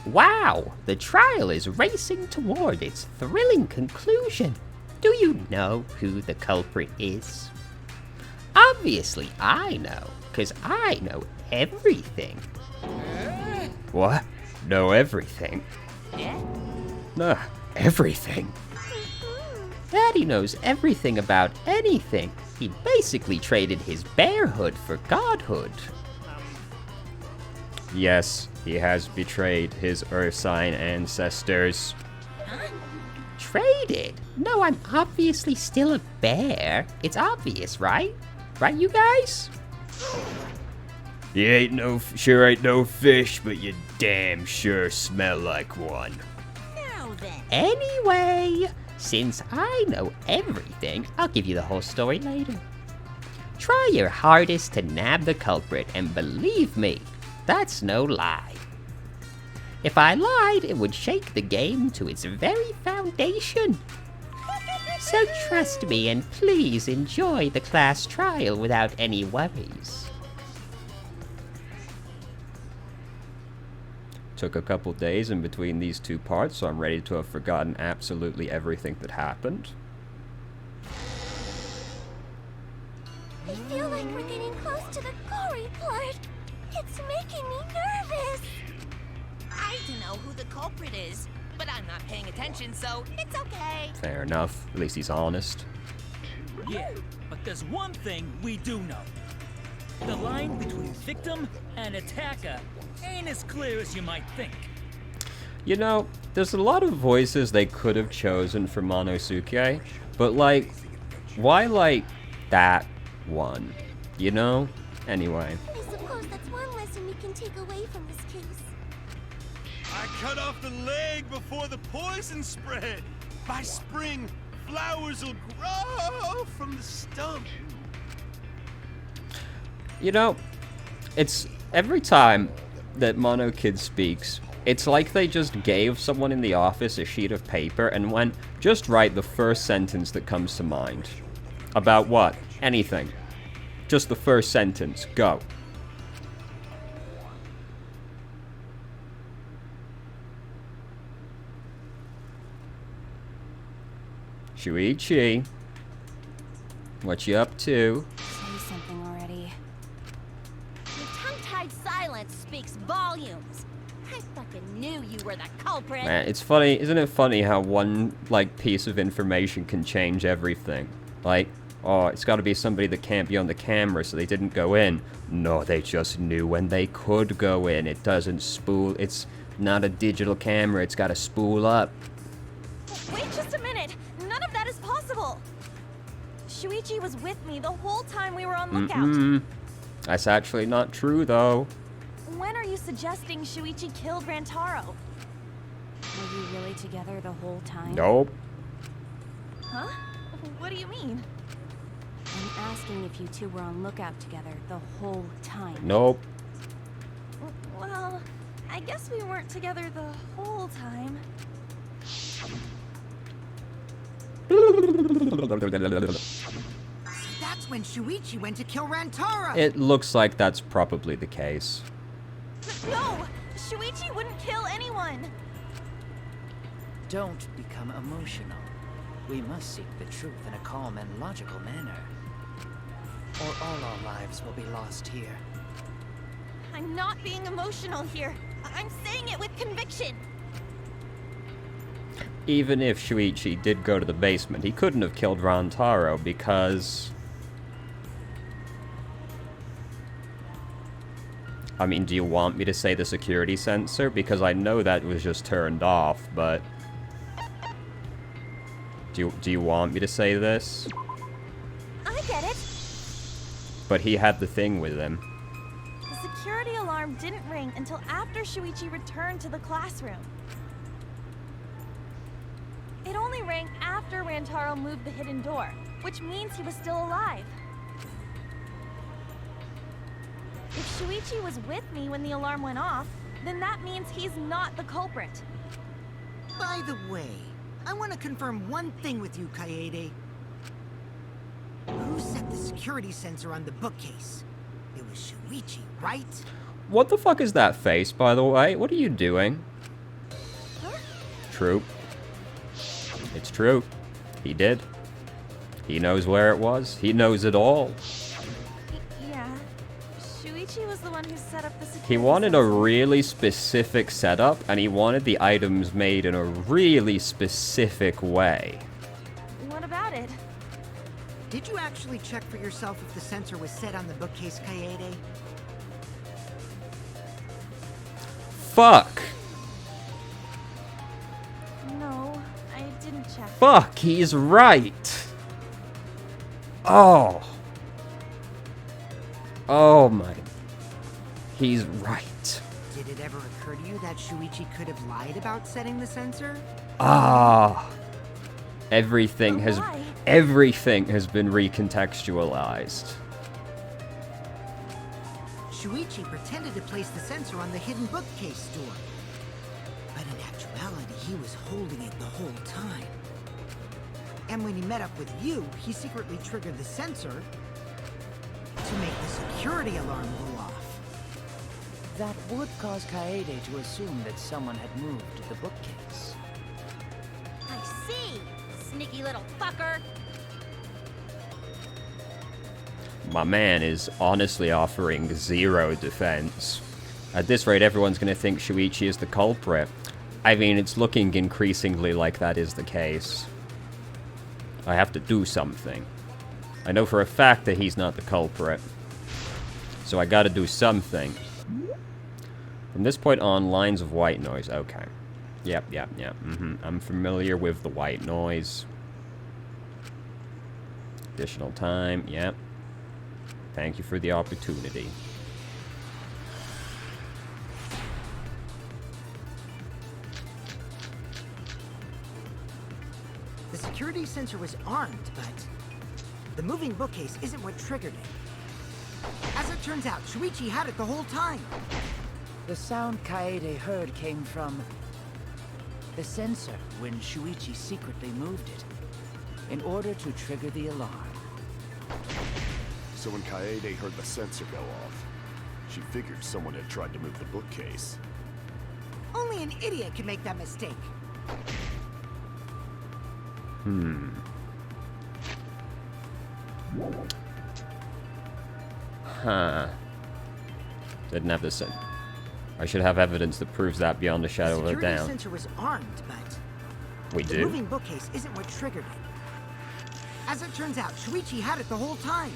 Wow, the trial is racing toward its thrilling conclusion. Do you know who the culprit is? Obviously I know, because I know everything. What? Know everything? Yeah. Everything. Daddy knows everything about anything. He basically traded his bearhood for godhood. Yes, he has betrayed his Earth-sign ancestors. Traded? No, I'm obviously still a bear. It's obvious, right? Right, you guys? You sure ain't no fish, but you damn sure smell like one. Now then. Anyway, since I know everything, I'll give you the whole story later. Try your hardest to nab the culprit, and believe me, that's no lie. If I lied, it would shake the game to its very foundation. So trust me and please enjoy the class trial without any worries. Took a couple days in between these two parts, so I'm ready to have forgotten absolutely everything that happened. I feel like we're getting close to the gory part. It's making me nervous. I don't know who the culprit is, but I'm not paying attention, so it's okay. Fair enough. At least he's honest. Yeah, but there's one thing we do know. The line between victim and attacker ain't as clear as you might think. You know, there's a lot of voices they could have chosen for Monosuke, but like, why like that one? You know? Anyway. I suppose that's one lesson we can take away from this case. I cut off the leg before the poison spread. By spring, flowers will grow from the stump. You know, it's every time that Mono Kid speaks, it's like they just gave someone in the office a sheet of paper and went, just write the first sentence that comes to mind. About what? Anything. Just the first sentence. Go. Shuichi, what you up to? Say something already. Your tongue-tied silence speaks volumes. I fucking knew you were the culprit. Man, it's funny, isn't it funny how one, like, piece of information can change everything? Like, oh, it's gotta be somebody that can't be on the camera, so they didn't go in. No, they just knew when they could go in. It doesn't spool, it's not a digital camera, it's gotta spool up. Wait just a minute. None of that is possible. Shuichi was with me the whole time we were on lookout. That's actually not true, though. When are you suggesting Shuichi killed Rantaro? Were you really together the whole time? Nope. Huh? What do you mean? I'm asking if you two were on lookout together the whole time. Nope. Well, I guess we weren't together the whole time. That's when Shuichi went to kill Rantaro! It looks like that's probably the case. No! Shuichi wouldn't kill anyone! Don't become emotional. We must seek the truth in a calm and logical manner, or all our lives will be lost here. I'm not being emotional here. I'm saying it with conviction. Even if Shuichi did go to the basement, he couldn't have killed Rantaro because... I mean, do you want me to say the security sensor? Because I know that was just turned off, but... Do you want me to say this? I get it. But he had the thing with him. The security alarm didn't ring until after Shuichi returned to the classroom. It only rang after Rantaro moved the hidden door, which means he was still alive. If Shuichi was with me when the alarm went off, then that means he's not the culprit. By the way, I want to confirm one thing with you, Kaede. Who set the security sensor on the bookcase? It was Shuichi, right? What the fuck is that face, by the way? What are you doing? true. It's true. He did. He knows where it was. He knows it all. Yeah. Shuichi was the one who set up the security He wanted a sensor. really specific setup, and he wanted the items made in a really specific way. What about it? Did you actually check for yourself if the sensor was set on the bookcase, Kaede? Fuck! No, I didn't check. Fuck, he's right! Oh. Oh my. He's right. Did it ever occur to you that Shuichi could have lied about setting the sensor? Ah. Everything But has why? everything has been recontextualized. Shuichi pretended to place the sensor on the hidden bookcase door. But in actuality, he was holding it the whole time. And when he met up with you, he secretly triggered the sensor to make the security alarm go off. That would cause Kaede to assume that someone had moved the bookcase. I see. Sneaky little fucker. My man is honestly offering zero defense. At this rate, everyone's going to think Shuichi is the culprit. I mean, it's looking increasingly like that is the case. I have to do something. I know for a fact that he's not the culprit. So I gotta do something. From this point on, lines of white noise. Okay. Yep. I'm familiar with the white noise. Additional time. Yep. Thank you for the opportunity. The security sensor was armed, but the moving bookcase isn't what triggered it. As it turns out, Shuichi had it the whole time. The sound Kaede heard came from the sensor when Shuichi secretly moved it in order to trigger the alarm. So when Kaede heard the sensor go off, she figured someone had tried to move the bookcase. Only an idiot can make that mistake. Huh. Didn't have the sen. I should have evidence that proves that beyond a shadow of The a security doubt. sensor was armed, but We the do? moving bookcase isn't what triggered it. As it turns out, Shuichi had it the whole time.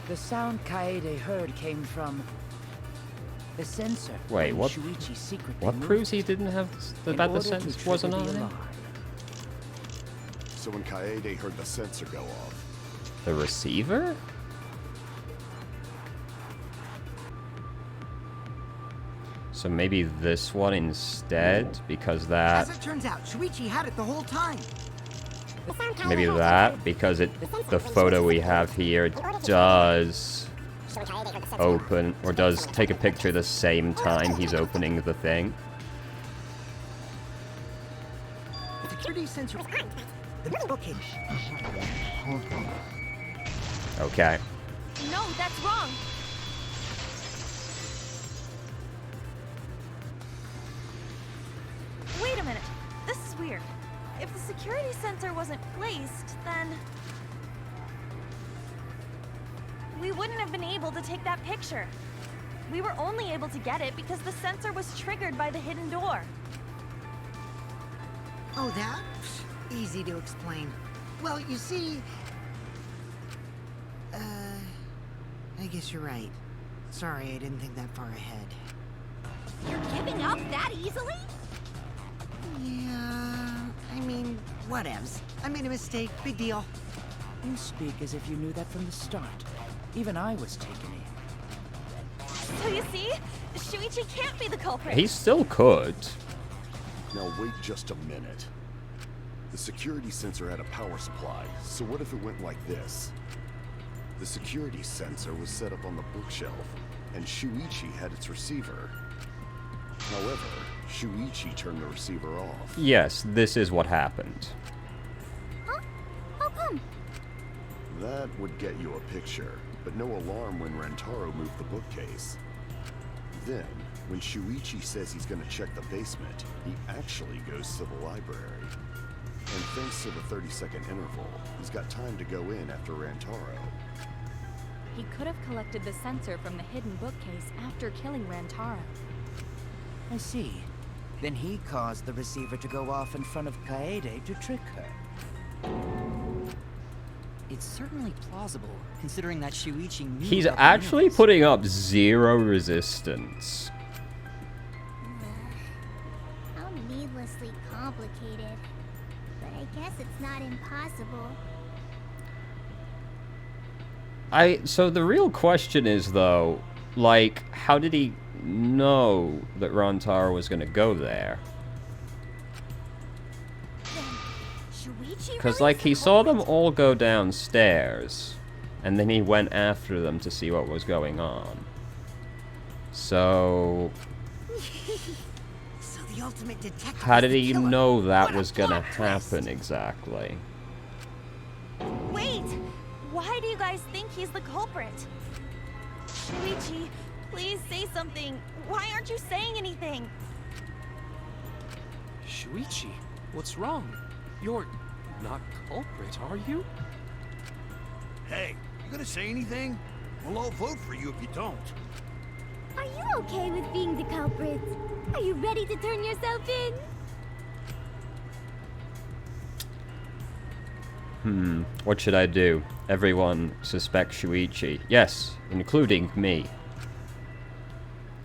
The sound Kaede heard came from the sensor. Wait, when what? Shuichi secretly What moved proves he it didn't have in that the order to sentence trigger wasn't the on it? alarm. So when Kaede heard the sensor go off, The receiver? So maybe this one instead, because that... As it turns out, Shuichi had it the whole time. Maybe that, because the photo we have here does open, or does take a picture the same time he's opening the thing. The security sensor was armed, but the bookcase. Okay. No, that's wrong. Wait a minute. This is weird. If the security sensor wasn't placed, then we wouldn't have been able to take that picture. We were only able to get it because the sensor was triggered by the hidden door. Oh, that? Easy to explain. Well, you see... I guess you're right. Sorry, I didn't think that far ahead. You're giving up that easily? Yeah... I mean, whatevs. I made a mistake. Big deal. You speak as if you knew that from the start. Even I was taken in. So you see, Shuichi can't be the culprit. He still could. now wait just a minute. The security sensor had a power supply, so what if it went like this? The security sensor was set up on the bookshelf, and Shuichi had its receiver. However, Shuichi turned the receiver off. Yes, this is what happened. Huh? How come? That would get you a picture, but no alarm when Rentaro moved the bookcase. Then, When Shuichi says he's gonna check the basement, he actually goes to the library. And thanks to the 30-second interval, he's got time to go in after Rantaro. He could have collected the sensor from the hidden bookcase after killing Rantaro. I see. Then he caused the receiver to go off in front of Kaede to trick her. It's certainly plausible, considering that Shuichi knew He's about the actually universe. putting up 0 resistance. How needlessly complicated. But I guess it's not impossible. So the real question is, though, like, how did he know that Rantaro was gonna go there? Then, Shuichi Because, really like, he saw them all go downstairs, and then he went after them to see what was going on. So, So the ultimate detective how is did the he killer. know that What a was gonna plot twist. happen exactly? Wait! Why do you guys think he's the culprit? Shuichi, please say something. Why aren't you saying anything? Shuichi, what's wrong? You're not culprit, are you? Hey, you gonna say anything? We'll all vote for you if you don't. Are you okay with being the culprit? Are you ready to turn yourself in? What should I do? Everyone suspects Shuichi. Yes, including me.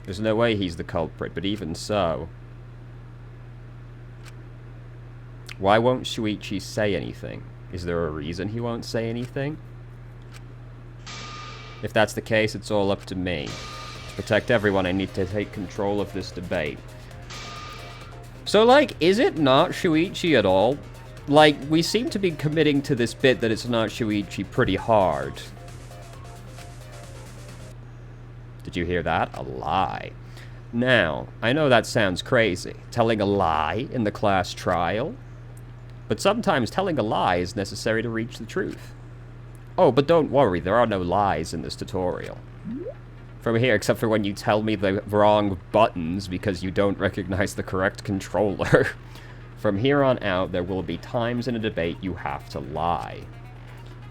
There's no way he's the culprit, but even so... Why won't Shuichi say anything? Is there a reason he won't say anything? If that's the case, it's all up to me. To protect everyone, I need to take control of this debate. So, like, is it not Shuichi at all? Like, we seem to be committing to this bit that it's not Shuichi pretty hard. Did you hear that? A lie. Now, I know that sounds crazy, telling a lie in the class trial, but sometimes telling a lie is necessary to reach the truth. Oh, but don't worry, there are no lies in this tutorial. From here, except for when you tell me the wrong buttons because you don't recognize the correct controller. From here on out, there will be times in a debate you have to lie.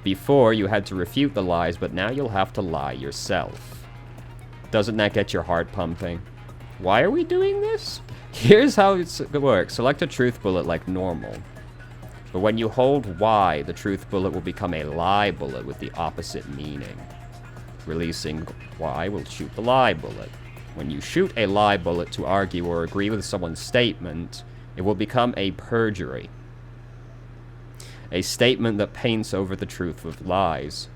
Before, you had to refute the lies, but now you'll have to lie yourself. Doesn't that get your heart pumping? Why are we doing this? Here's how it works. Select a truth bullet like normal. But when you hold Y, the truth bullet will become a lie bullet with the opposite meaning. Releasing Y will shoot the lie bullet. When you shoot a lie bullet to argue or agree with someone's statement, it will become a perjury. A statement that paints over the truth with lies.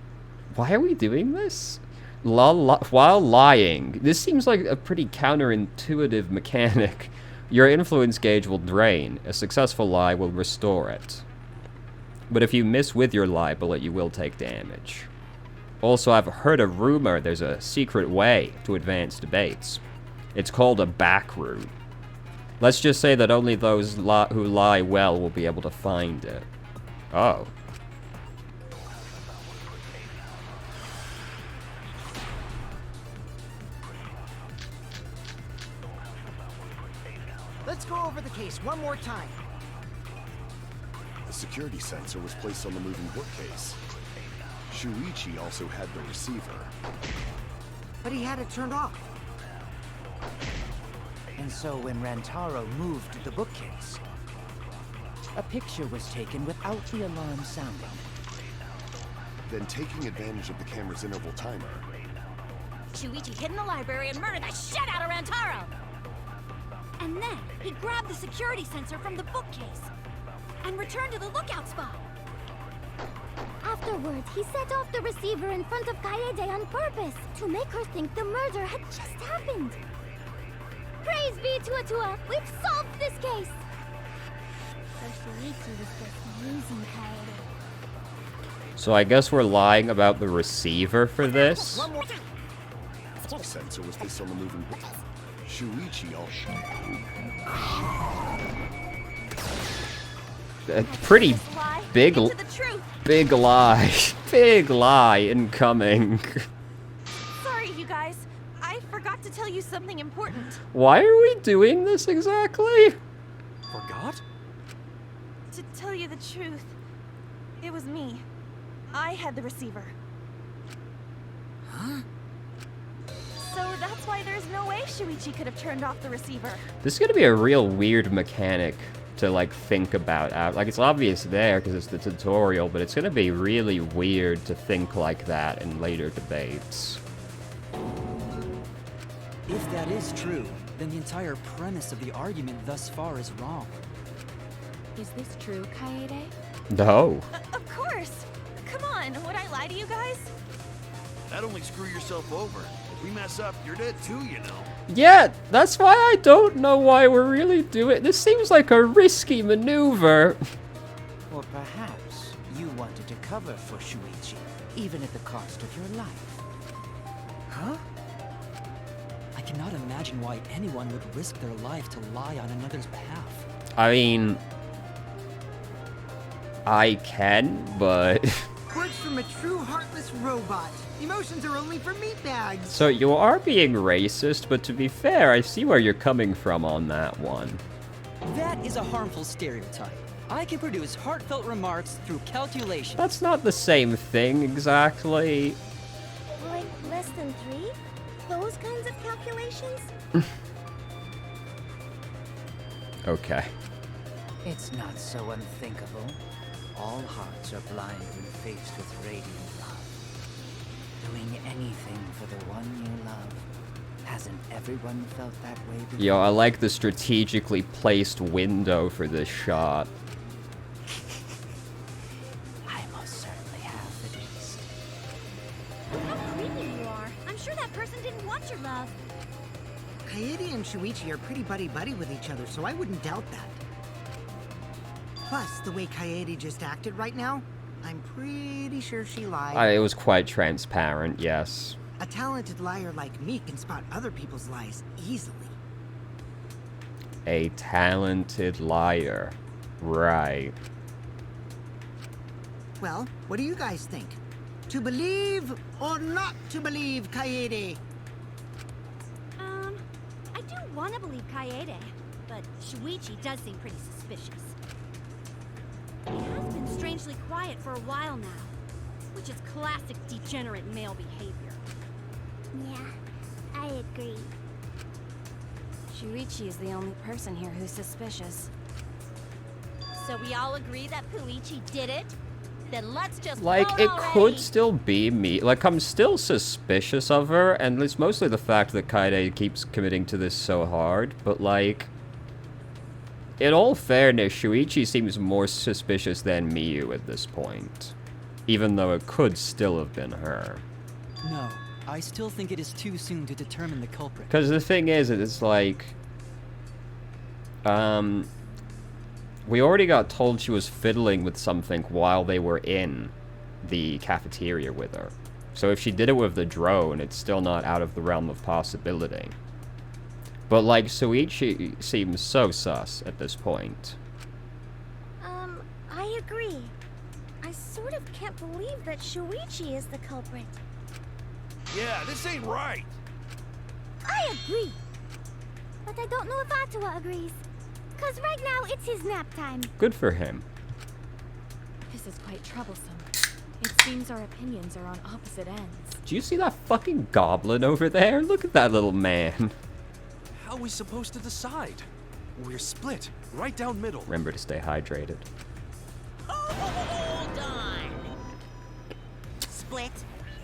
Why are we doing this? While lying. This seems like a pretty counterintuitive mechanic. Your influence gauge will drain. A successful lie will restore it. But if you miss with your lie bullet, you will take damage. Also, I've heard a rumor there's a secret way to advance debates. It's called a back route. Let's just say that only those who lie well will be able to find it. Oh. Let's go over the case one more time. The security sensor was placed on the moving bookcase. Shuichi also had the receiver. But he had it turned off. And so when Rantaro moved the bookcase, a picture was taken without the alarm sounding. Then taking advantage of the camera's interval timer, Shuichi hid in the library and murdered the shit out of Rantaro! And then he grabbed the security sensor from the bookcase and returned to the lookout spot. Afterwards, he set off the receiver in front of Kaede on purpose to make her think the murder had just happened. Praise be to Atua! We've solved this case! So Shuichi was just using Kaede. So I guess we're lying about the receiver for this? One more. the sensor was placed on the moving bookcase. Shuichi also... A pretty big big lie. Big lie incoming. Sorry, you guys. I forgot to tell you something important. Why are we doing this exactly? Forgot? To tell you the truth, it was me. I had the receiver. Huh? So that's why there's no way Shuichi could have turned off the receiver. This is gonna be a real weird mechanic to like think about. Like it's obvious there because it's the tutorial, but it's gonna be really weird to think like that in later debates. If that is true, then the entire premise of the argument thus far is wrong. Is this true, Kaede? No. Of course! Come on, would I lie to you guys? That'd only screw yourself over. If we mess up, you're dead too, you know. Yeah, that's why I don't know why we're really doing. This seems like a risky maneuver. Or perhaps you wanted to cover for Shuichi, even at the cost of your life. Huh? I cannot imagine why anyone would risk their life to lie on another's behalf. I mean, I can, but... Words from a true heartless robot. Emotions are only for meatbags. So you are being racist, but to be fair, I see where you're coming from on that one. That is a harmful stereotype. I can produce heartfelt remarks through calculation. That's not the same thing exactly. Like less than 3? Those kinds of calculations? Okay. It's not so unthinkable. All hearts are blind when faced with radiant love. Doing anything for the one you love. Hasn't everyone felt that way before? Yo, I like the strategically placed window for this shot. I most certainly have, at least. How creepy you are. I'm sure that person didn't want your love. Kaede and Shuichi are pretty buddy-buddy with each other, so I wouldn't doubt that. Plus, the way Kaede just acted right now, I'm pretty sure she lied. It was quite transparent, yes. A talented liar like me can spot other people's lies easily. A talented liar. Right. Well, what do you guys think? To believe or not to believe Kaede? I do want to believe Kaede, but Shuichi does seem pretty suspicious. He has been strangely quiet for a while now, which is classic degenerate male behavior. Yeah, I agree. Shuichi is the only person here who's suspicious. So we all agree that Puichi did it? Then let's just Like, vote it already. could still be me. Like, I'm still suspicious of her, and it's mostly the fact that Kaede keeps committing to this so hard, but like... In all fairness, Shuichi seems more suspicious than Miyu at this point. Even though it could still have been her. No, I still think it is too soon to determine the culprit. Because the thing is, it's like... we already got told she was fiddling with something while they were in the cafeteria with her. So if she did it with the drone, it's still not out of the realm of possibility. But, like, Shuichi seems so sus at this point. I agree. I sort of can't believe that Shuichi is the culprit. Yeah, this ain't right. I agree. But I don't know if Atawa agrees. Because right now, it's his nap time. Good for him. This is quite troublesome. It seems our opinions are on opposite ends. Do you see that fucking goblin over there? Look at that little man. How are we supposed to decide? We're split, right down middle. Remember to stay hydrated. Hold on. Split?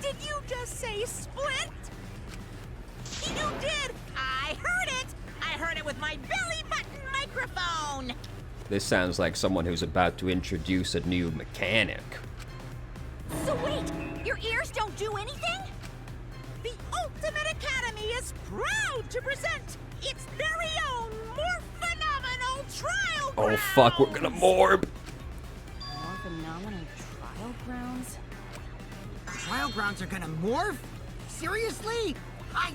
Did you just say split? You did! I heard it! I heard it with my belly button microphone! This sounds like someone who's about to introduce a new mechanic. So wait, your ears don't do anything? The Ultimate Academy is proud to present its very own more phenomenal trial Oh grounds. fuck, we're gonna morb! More phenomenal trial grounds? Trial grounds are gonna morph? Seriously? I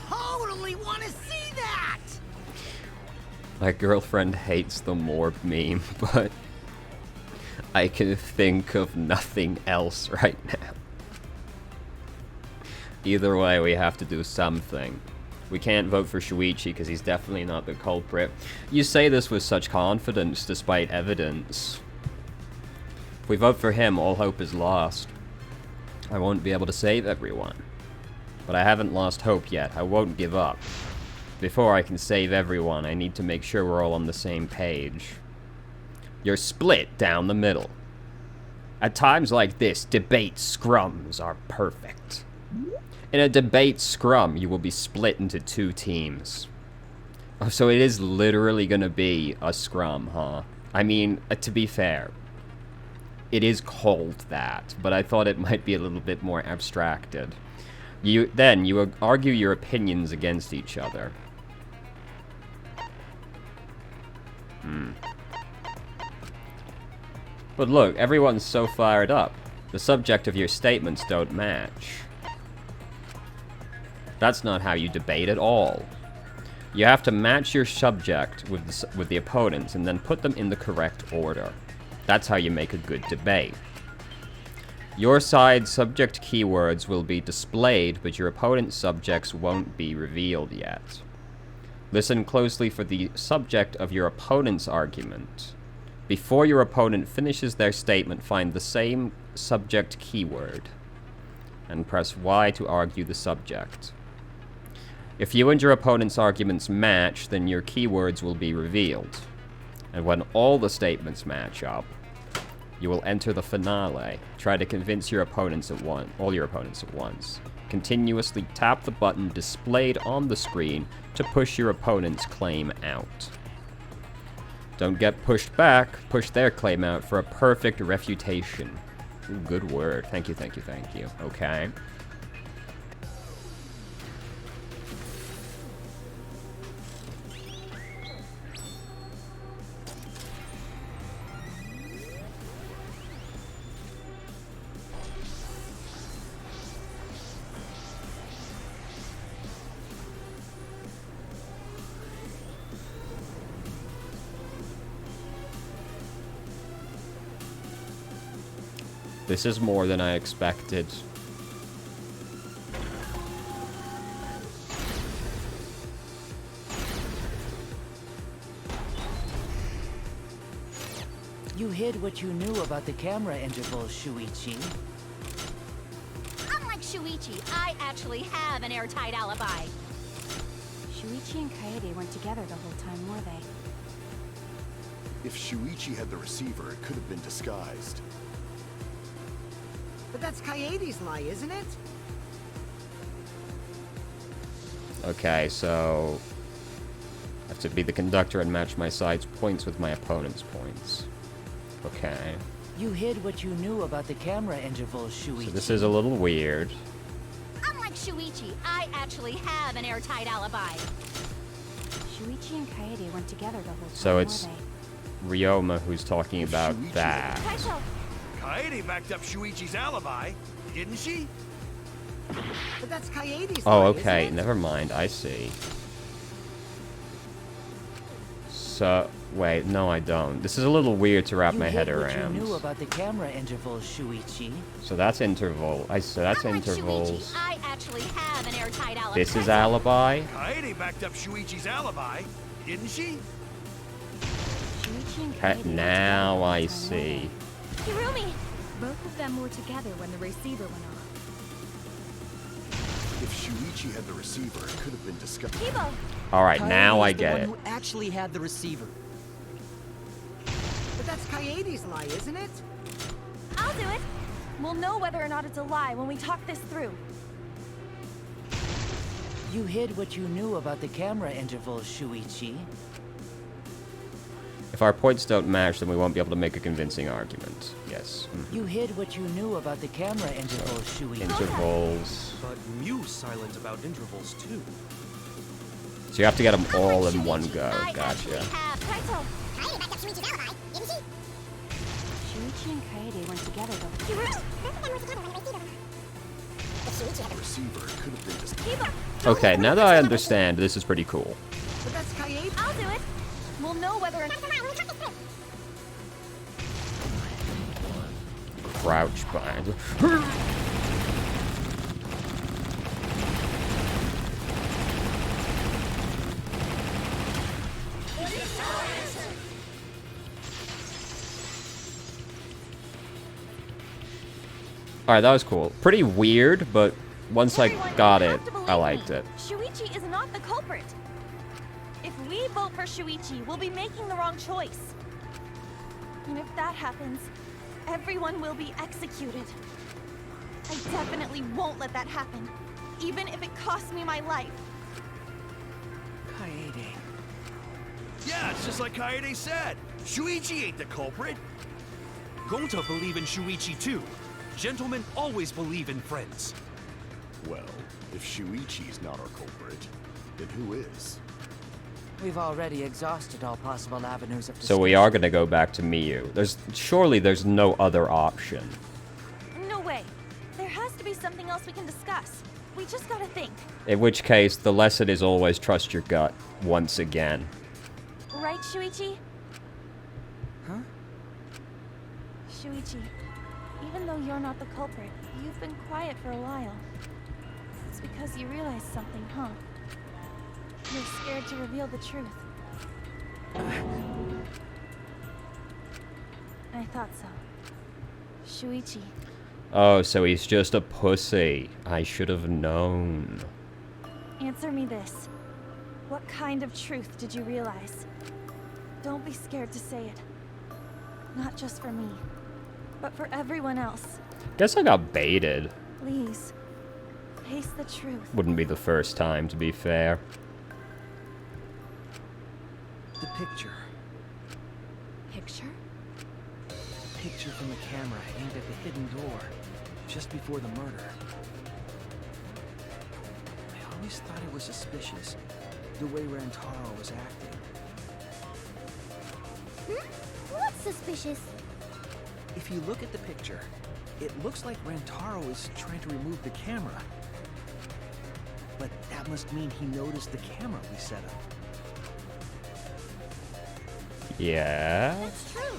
totally want to see that! My girlfriend hates the morb meme, but I can think of nothing else right now. Either way, we have to do something. We can't vote for Shuichi because he's definitely not the culprit. You say this with such confidence despite evidence. If we vote for him, all hope is lost. I won't be able to save everyone. But I haven't lost hope yet. I won't give up. Before I can save everyone, I need to make sure we're all on the same page. You're split down the middle. At times like this, debate scrums are perfect. In a debate scrum, you will be split into 2 teams. Oh, so it is literally gonna be a scrum, huh? I mean, to be fair, it is called that, but I thought it might be a little bit more abstracted. You argue your opinions against each other. But look, everyone's so fired up. The subject of your statements don't match. That's not how you debate at all. You have to match your subject with the opponents and then put them in the correct order. That's how you make a good debate. Your side's subject keywords will be displayed, but your opponent's subjects won't be revealed yet. Listen closely for the subject of your opponent's argument. Before your opponent finishes their statement, find the same subject keyword and press Y to argue the subject. If you and your opponent's arguments match, then your keywords will be revealed. And when all the statements match up, you will enter the finale. Try to convince your opponents at once, all your opponents at once. Continuously tap the button displayed on the screen to push your opponent's claim out. Don't get pushed back. Push their claim out for a perfect refutation. Ooh, good word. Thank you, thank you, thank you. Okay. This is more than I expected. You hid what you knew about the camera intervals, Shuichi. Unlike Shuichi, I actually have an airtight alibi. Shuichi and Kaede weren't together the whole time, were they? If Shuichi had the receiver, it could have been disguised. But that's Kaede's lie, isn't it? Okay, so I have to be the conductor and match my side's points with my opponent's points. Okay. You hid what you knew about the camera intervals, Shuichi. So this is a little weird. Unlike Shuichi, I actually have an airtight alibi. Shuichi and Kaede weren't together the whole time, So it's were they? Ryoma who's talking about that. Kaito, Kaede backed up Shuichi's alibi, didn't she? But that's Kaede's Oh, lie, okay. isn't it? Never mind. I see. So, wait. No, I don't. This is a little weird to wrap You my head hid what around. you knew about the camera intervals, Shuichi. So that's interval. So that's unlike intervals. Shuichi, I actually have an airtight alibi. This is alibi. Kaede backed up Shuichi's alibi, didn't she? Shuichi and Okay, Kaede now I weren't together the whole time, were see. Hirumi! Both of them were together when the receiver went off. If Shuichi had the receiver, it could have been disguised. Kibo! All right, Kaede now I is the get one it. who actually had the receiver. But that's Kaede's lie, isn't it? I'll do it. We'll know whether or not it's a lie when we talk this through. You hid what you knew about the camera intervals, Shuichi. If our points don't match, then we won't be able to make a convincing argument. Yes. You hid what you knew about the camera intervals, Shuichi. Intervals. But Mew's silent about intervals too. So you have to get them all in one Shuichi, go. I actually Gotcha. have Kaito. Kaede backed up Shuichi's alibi, didn't she? Shuichi and Kaede weren't together the whole time. Both of them were together when the receiver went off. If Shuichi had The receiver, it could have been disguised. Kibo! Okay, now that I understand, this is pretty cool. But that's Kaede. I'll do it. We'll know whether or not. Crouch bind. Alright, that was cool. Pretty weird, but once I got it, I liked it. Shuichi is not the culprit. If we vote for Shuichi, we'll be making the wrong choice. And if that happens, everyone will be executed. I definitely won't let that happen, even if it costs me my life. Kaede. Yeah, it's just like Kaede said. Shuichi ain't the culprit. Gonta believe in Shuichi too. Gentlemen always believe in friends. Well, if Shuichi's not our culprit, then who is? We've already exhausted all possible avenues of So discussion. we are gonna go back to Miyu. Surely there's no other option. No way. There has to be something else we can discuss. We just gotta think. In which case, the lesson is always trust your gut, once again. Right, Shuichi? Huh? Shuichi, even though you're not the culprit, you've been quiet for a while. It's because you realized something, huh? You're scared to reveal the truth. I thought so. Shuichi. Oh, so he's just a pussy. I should have known. Answer me this. What kind of truth did you realize? Don't be scared to say it. Not just for me, but for everyone else. Guess I got baited. Please, face the truth. Wouldn't be the first time, to be fair. The picture. Picture? The picture from the camera aimed at the hidden door, just before the murder. I always thought it was suspicious, the way Rantaro was acting. What's suspicious? If you look at the picture, it looks like Rantaro is trying to remove the camera. But that must mean he noticed the camera we set up. Yeah? That's true.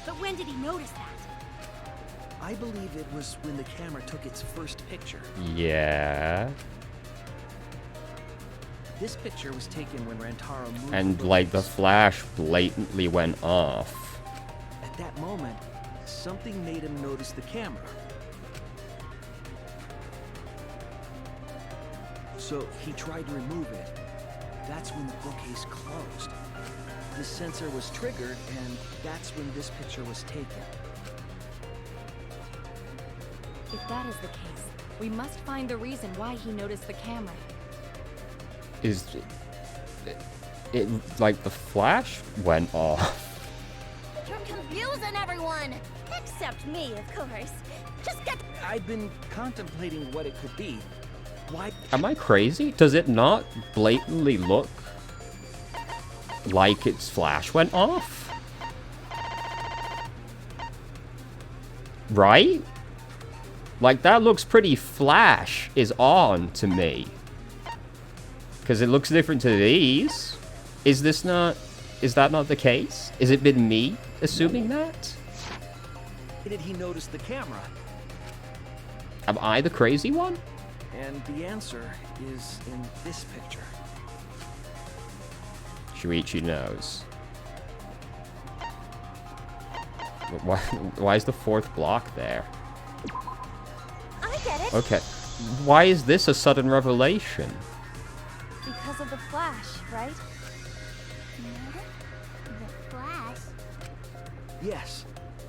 But when did he notice that? I believe it was when the camera took its first picture. Yeah. This picture was taken when Rantaro moved And, the like, the bookcase. flash blatantly went off. At that moment, something made him notice the camera. So he tried to remove it. That's when the bookcase closed. The sensor was triggered, and that's when this picture was taken. If that is the case, we must find the reason why he noticed the camera. Is it like the flash went off? You're confusing everyone! Except me, of course. Just get... I've been contemplating what it could be. Why? Am I crazy? Does it not blatantly look like its flash went off? Right? Like, that looks pretty flash is on to me. Because it looks different to these. Is that not the case? Is it been me assuming that? Did he notice the camera? Am I the crazy one? And the answer is in this picture. Shuichi knows. Why is the fourth block there? I get it. Okay. Why is this a sudden revelation? Because of the flash, right? The flash? Yes.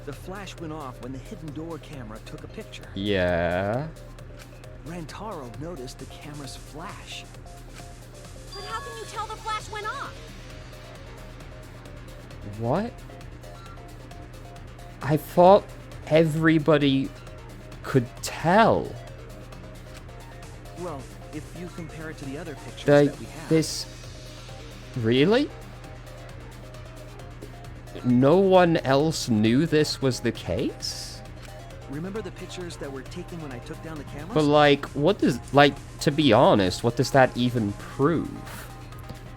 The flash went off when the hidden door camera took a picture. Yeah. Rantaro noticed the camera's flash. But how can you tell the flash went off? What? I thought everybody could tell. Well, if you compare it to the other pictures Like, that we have. this... Really? No one else knew this was the case? Remember the pictures that were taken when I took down the cameras? But, like, what does... Like, to be honest, what does that even prove?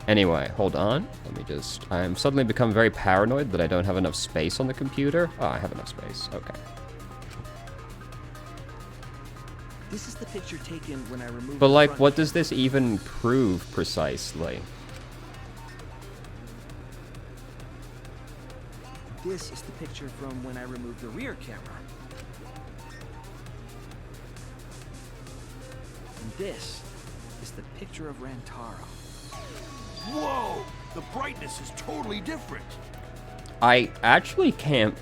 Anyway, hold on. Let me just... I'm suddenly become very paranoid that I don't have enough space on the computer. Oh, I have enough space. Okay. This is the picture taken when I removed But, the like, front what does this even prove precisely? This is the picture from when I removed the rear camera. This is the picture of Rantaro. Whoa! The brightness is totally different. I actually can't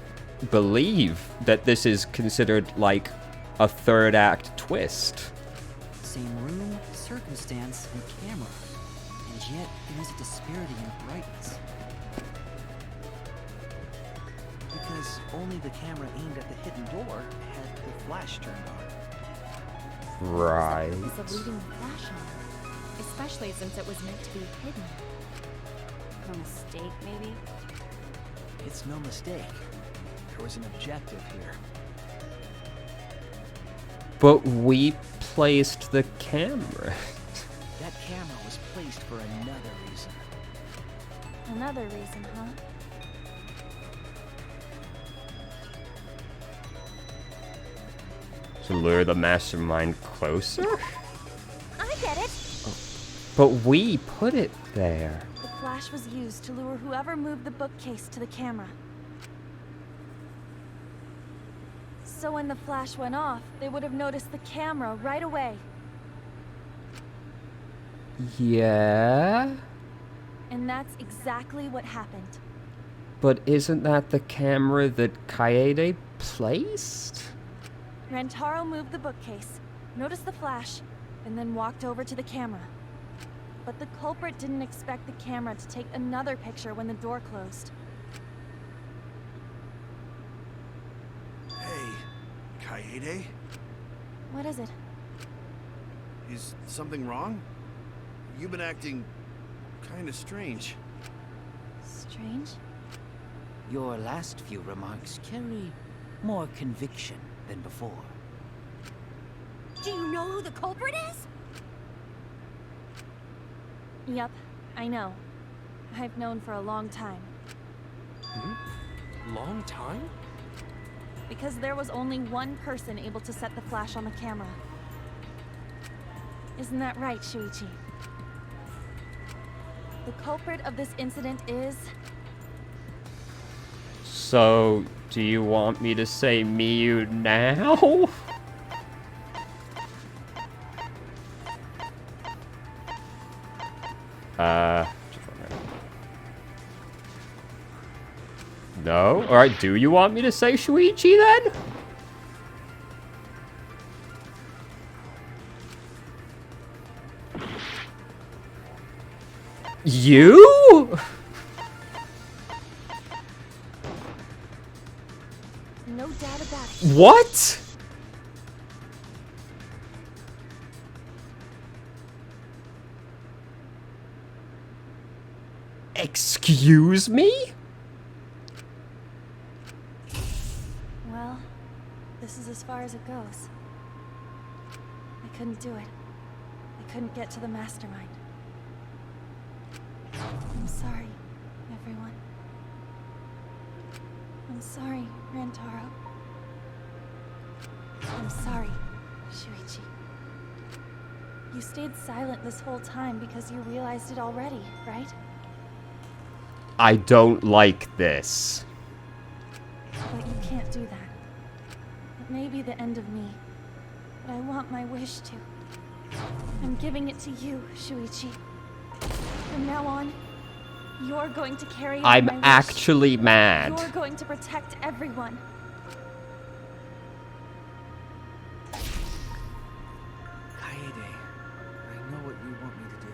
believe that this is considered like a third act twist. Same room, circumstance, and camera. And yet, there's a disparity in brightness. Because only the camera aimed at the hidden door had the flash turned on. Right. What's the purpose of leaving the flash on? Especially since it was meant to be hidden. A mistake, maybe? It's no mistake. There was an objective here. But we placed the camera. That camera was placed for another reason. Another reason, huh? To lure the mastermind closer? I get it. But we put it there. The flash was used to lure whoever moved the bookcase to the camera. So when the flash went off, they would have noticed the camera right away. Yeah? And that's exactly what happened. But isn't that the camera that Kaede placed? Rantaro moved the bookcase, noticed the flash, and then walked over to the camera. But the culprit didn't expect the camera to take another picture when the door closed. Hey, Kaede? What is it? Is something wrong? You've been acting kinda strange. Strange? Your last few remarks carry more conviction than before. Do you know who the culprit is? Yep, I know. I've known for a long time. Long time? Because there was only one person able to set the flash on the camera. Isn't that right, Shuichi? The culprit of this incident is... So, do you want me to say Miyu now? No? Alright, do you want me to say Shuichi then? You? No doubt about it. What? Excuse me? Well, this is as far as it goes. I couldn't do it. I couldn't get to the mastermind. I'm sorry, everyone. I'm sorry, Rantaro. I'm sorry, Shuichi. You stayed silent this whole time because you realized it already, right? I don't like this. But you can't do that. It may be the end of me, but I want my wish to. I'm giving it to you, Shuichi. From now on, you're going to carry out I'm my wish. actually mad. You're going to protect everyone. Kaede, I know what you want me to do.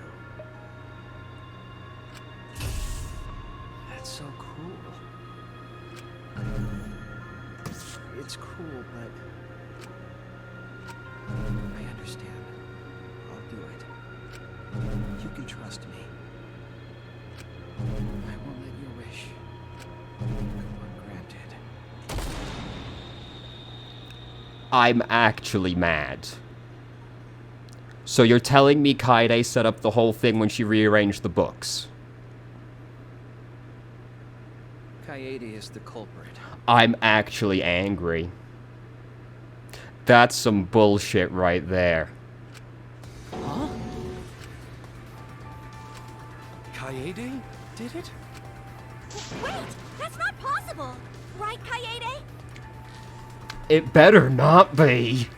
That's so cool. It's cool, but I understand. I'll do it. You can trust me. I won't let your wish go ungranted. I'm actually mad. So you're telling me Kaede set up the whole thing when she rearranged the books? Kaede is the culprit. I'm actually angry. That's some bullshit right there. Huh? Kaede did it? Wait, that's not possible. Right, Kaede? It better not be.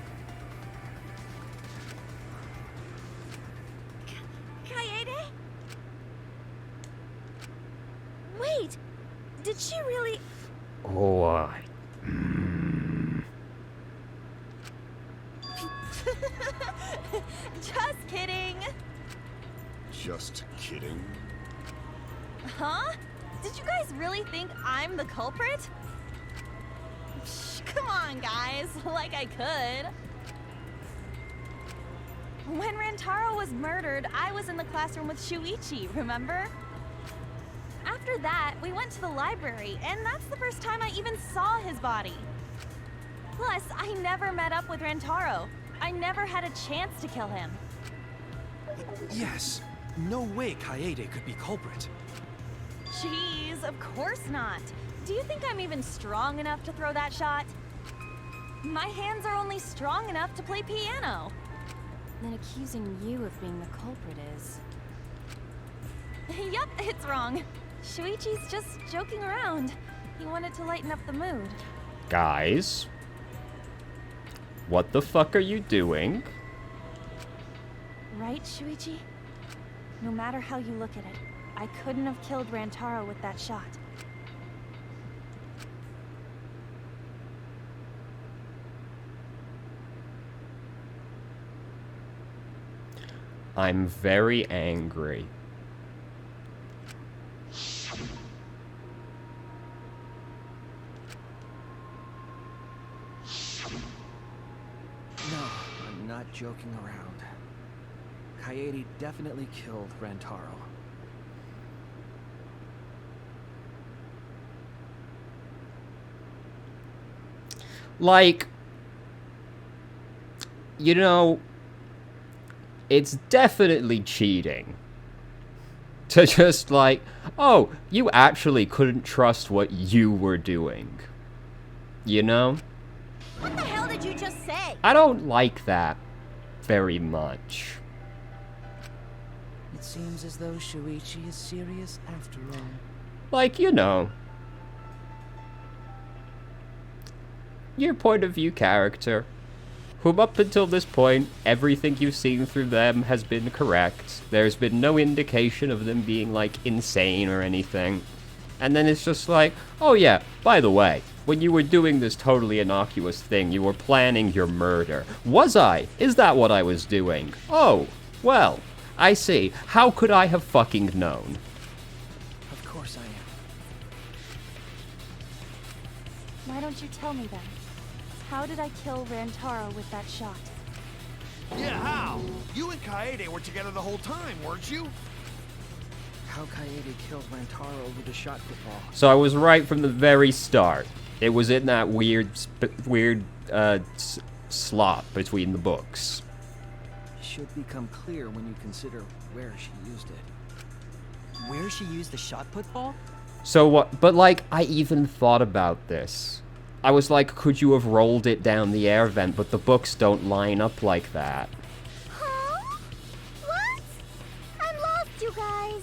Just kidding. Just kidding. Huh? Did you guys really think I'm the culprit? Psh, come on, guys. Like I could. When Rantaro was murdered, I was in the classroom with Shuichi, remember? After that, we went to the library, and that's the first time I even saw his body. Plus, I never met up with Rantaro. I never had a chance to kill him. Yes. No way Kaede could be culprit. Jeez, of course not. Do you think I'm even strong enough to throw that shot? My hands are only strong enough to play piano. Then accusing you of being the culprit is... Yup, it's wrong. Shuichi's just joking around. He wanted to lighten up the mood. Guys, what the fuck are you doing? Right, Shuichi? No matter how you look at it, I couldn't have killed Rantaro with that shot. I'm very angry. No, I'm not joking around. Kaede definitely killed Rantaro. Like, you know, it's definitely cheating to just like, oh, you actually couldn't trust what you were doing. You know? What the hell did you just say? I don't like that very much. It seems as though Shuichi is serious after all. Like, you know, your point of view character, whom up until this point, everything you've seen through them has been correct. There's been no indication of them being, like, insane or anything. And then it's just like, oh yeah, by the way, when you were doing this totally innocuous thing, you were planning your murder. Was I? Is that what I was doing? Oh, well, I see. How could I have fucking known? Of course I am. Why don't you tell me then? How did I kill Rantaro with that shot? Yeah, how? You and Kaede were together the whole time, weren't you? How Kaede killed Rantaro with a shot football. So I was right from the very start. It was in that weird slot between the books. Should become clear when you consider where she used it. Where she used the shot put ball? So what? But like, I even thought about this. I was like, could you have rolled it down the air vent? But the books don't line up like that. Huh? What? I'm lost, you guys.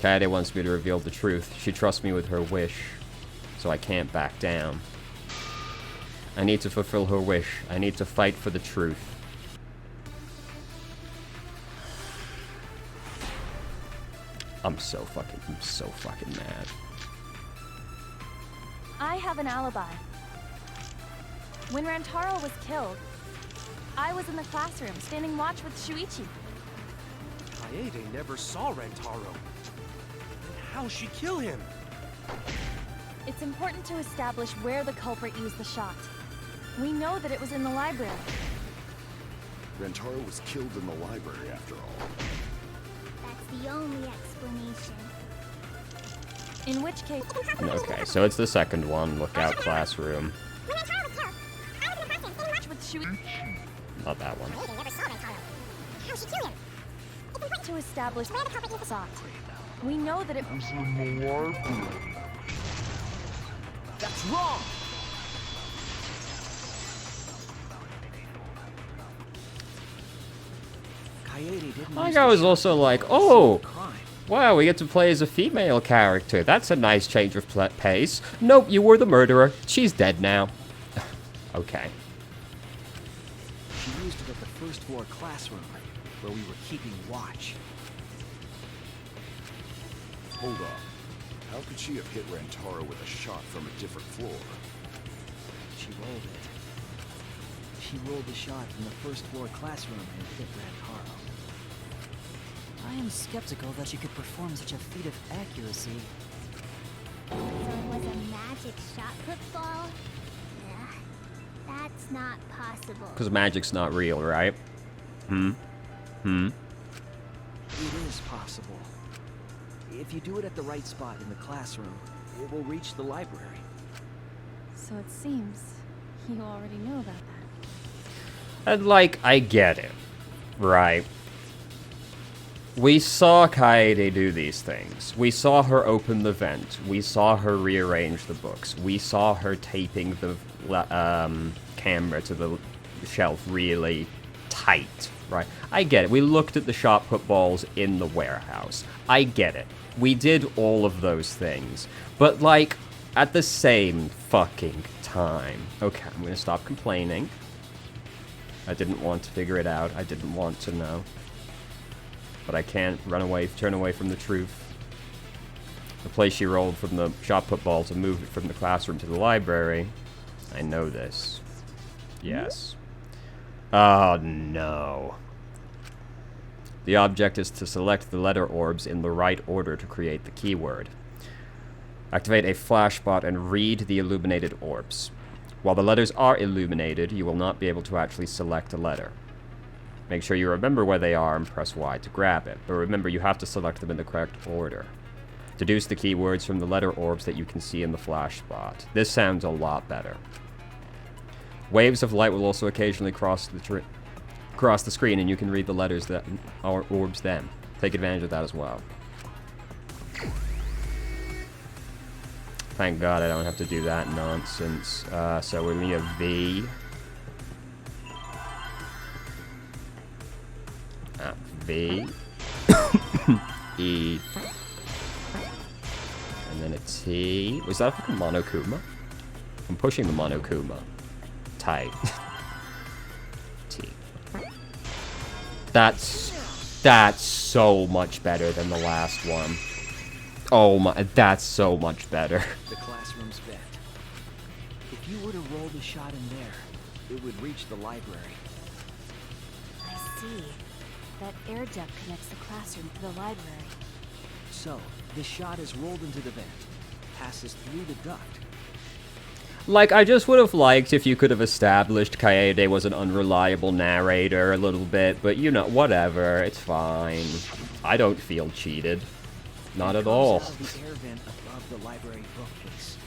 Kaede wants me to reveal the truth. She trusts me with her wish, so I can't back down. I need to fulfill her wish. I need to fight for the truth. I'm so fucking mad. I have an alibi. When Rantaro was killed, I was in the classroom, standing watch with Shuichi. Kaede never saw Rantaro. Then how'd she kill him? It's important to establish where the culprit used the shot. We know that it was in the library. Rantaro was killed in the library, after all. That's the only explanation. In which case... Okay, so it's the second one. Lookout classroom. with Shuichi... Not that one. To establish shot. We know that it... That's wrong! Kaede didn't Like, use I the was shot also football like, to oh, solve the crime. wow, we get to play as a female character. That's a nice change of pace. Nope, you were the murderer. She's dead now. Okay. She used it at the first floor classroom, where we were keeping watch. Hold on. How could she have hit Rantaro with a shot from a different floor? She rolled it. She rolled the shot from the first floor classroom and hit Rantaro. I am skeptical that she could perform such a feat of accuracy. So it was a magic shot put ball? Ugh, that's not possible. Because magic's not real, right? Hmm? It is possible. If you do it at the right spot in the classroom, it will reach the library. So it seems you already know about that. And, like, I get it. Right. We saw Kaede do these things. We saw her open the vent. We saw her rearrange the books. We saw her taping the camera to the shelf really tight, right? I get it. We looked at the shot put balls in the warehouse. I get it. We did all of those things. But, like, at the same fucking time. Okay, I'm gonna stop complaining. I didn't want to figure it out. I didn't want to know. But I can't turn away from the truth. The place she rolled from the shot put ball to move it from the classroom to the library. I know this. Yes. Oh, no. The object is to select the letter orbs in the right order to create the keyword. Activate a flash spot and read the illuminated orbs. While the letters are illuminated, you will not be able to actually select a letter. Make sure you remember where they are and press Y to grab it. But remember, you have to select them in the correct order. Deduce the keywords from the letter orbs that you can see in the flash spot. This sounds a lot better. Waves of light will also occasionally cross the screen, and you can read the letters that are orbs then. Take advantage of that as well. Thank God I don't have to do that nonsense. So we're near V. V. E. And then a T. Was that a fucking Monokuma? I'm pushing the Monokuma. Tight. T. That's so much better than the last one. Oh my, that's so much better. The classroom's vent. If you were to roll the shot in there, it would reach the library. I see. That air duct connects the classroom to the library. So, the shot is rolled into the vent, passes through the duct. Like, I just would have liked if you could have established Kaede was an unreliable narrator a little bit, but you know, whatever, it's fine. I don't feel cheated. Not at all. Out of the air vent above the library bookcase.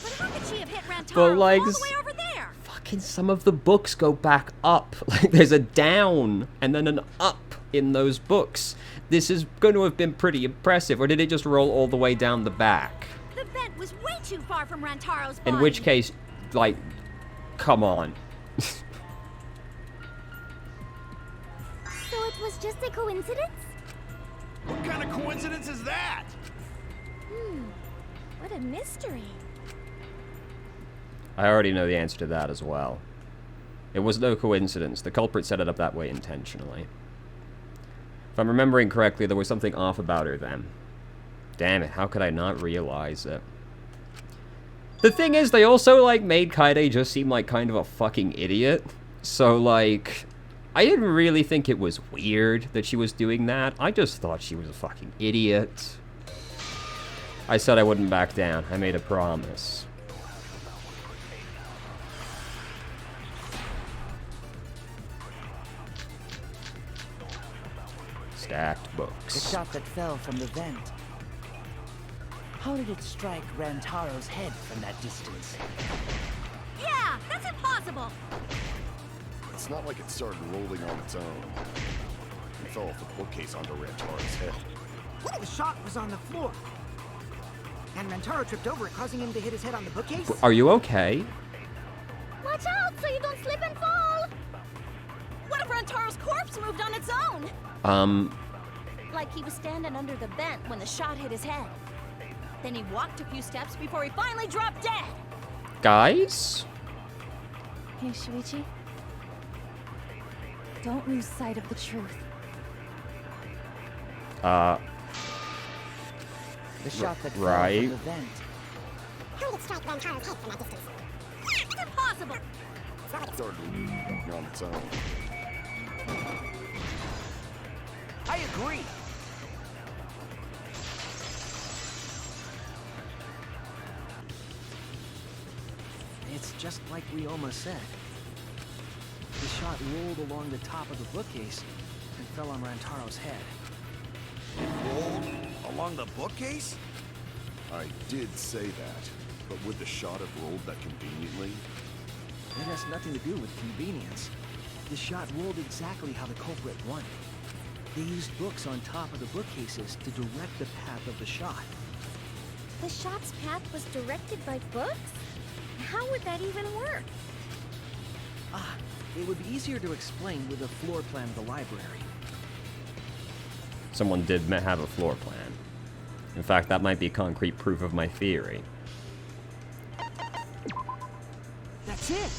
But how could she have hit Rantaro But, like, all the way over there? fucking some of the books go back up. Like, there's a down and then an up in those books. This is going to have been pretty impressive, or did it just roll all the way down the back? The vent was way too far from Rantaro's In body. which case, like, come on. So it was just a coincidence? What kind of coincidence is that? What a mystery. I already know the answer to that as well. It was no coincidence. The culprit set it up that way intentionally. If I'm remembering correctly, there was something off about her then. Damn it, how could I not realize it? The thing is, they also, like, made Kaede just seem like kind of a fucking idiot. So, like, I didn't really think it was weird that she was doing that. I just thought she was a fucking idiot. I said I wouldn't back down. I made a promise. Stacked books. The shot that fell from the vent. How did it strike Rantaro's head from that distance? Yeah, that's impossible. It's not like it started rolling on its own. It fell off the bookcase onto Rantaro's head. The shot was on the floor. And Rantaro tripped over it, causing him to hit his head on the bookcase. Are you okay? Watch out so you don't slip and fall. What if Rantaro's corpse moved on its own? Like he was standing under the vent when the shot hit his head. Then he walked a few steps before he finally dropped dead. Guys? Hey, Shuichi. Don't lose sight of the truth. The shot that fell right. from the vent. How did it strike Rantaro's head from that distance? It's impossible! Started on its own. I agree. It's just like Ryoma said. The shot rolled along the top of the bookcase and fell on Rantaro's head. Rolled along the bookcase? I did say that, but would the shot have rolled that conveniently? It has nothing to do with convenience. The shot rolled exactly how the culprit wanted. They used books on top of the bookcases to direct the path of the shot. The shot's path was directed by books? How would that even work? Ah, it would be easier to explain with a floor plan of the library. Someone did have a floor plan. In fact, that might be concrete proof of my theory. That's it!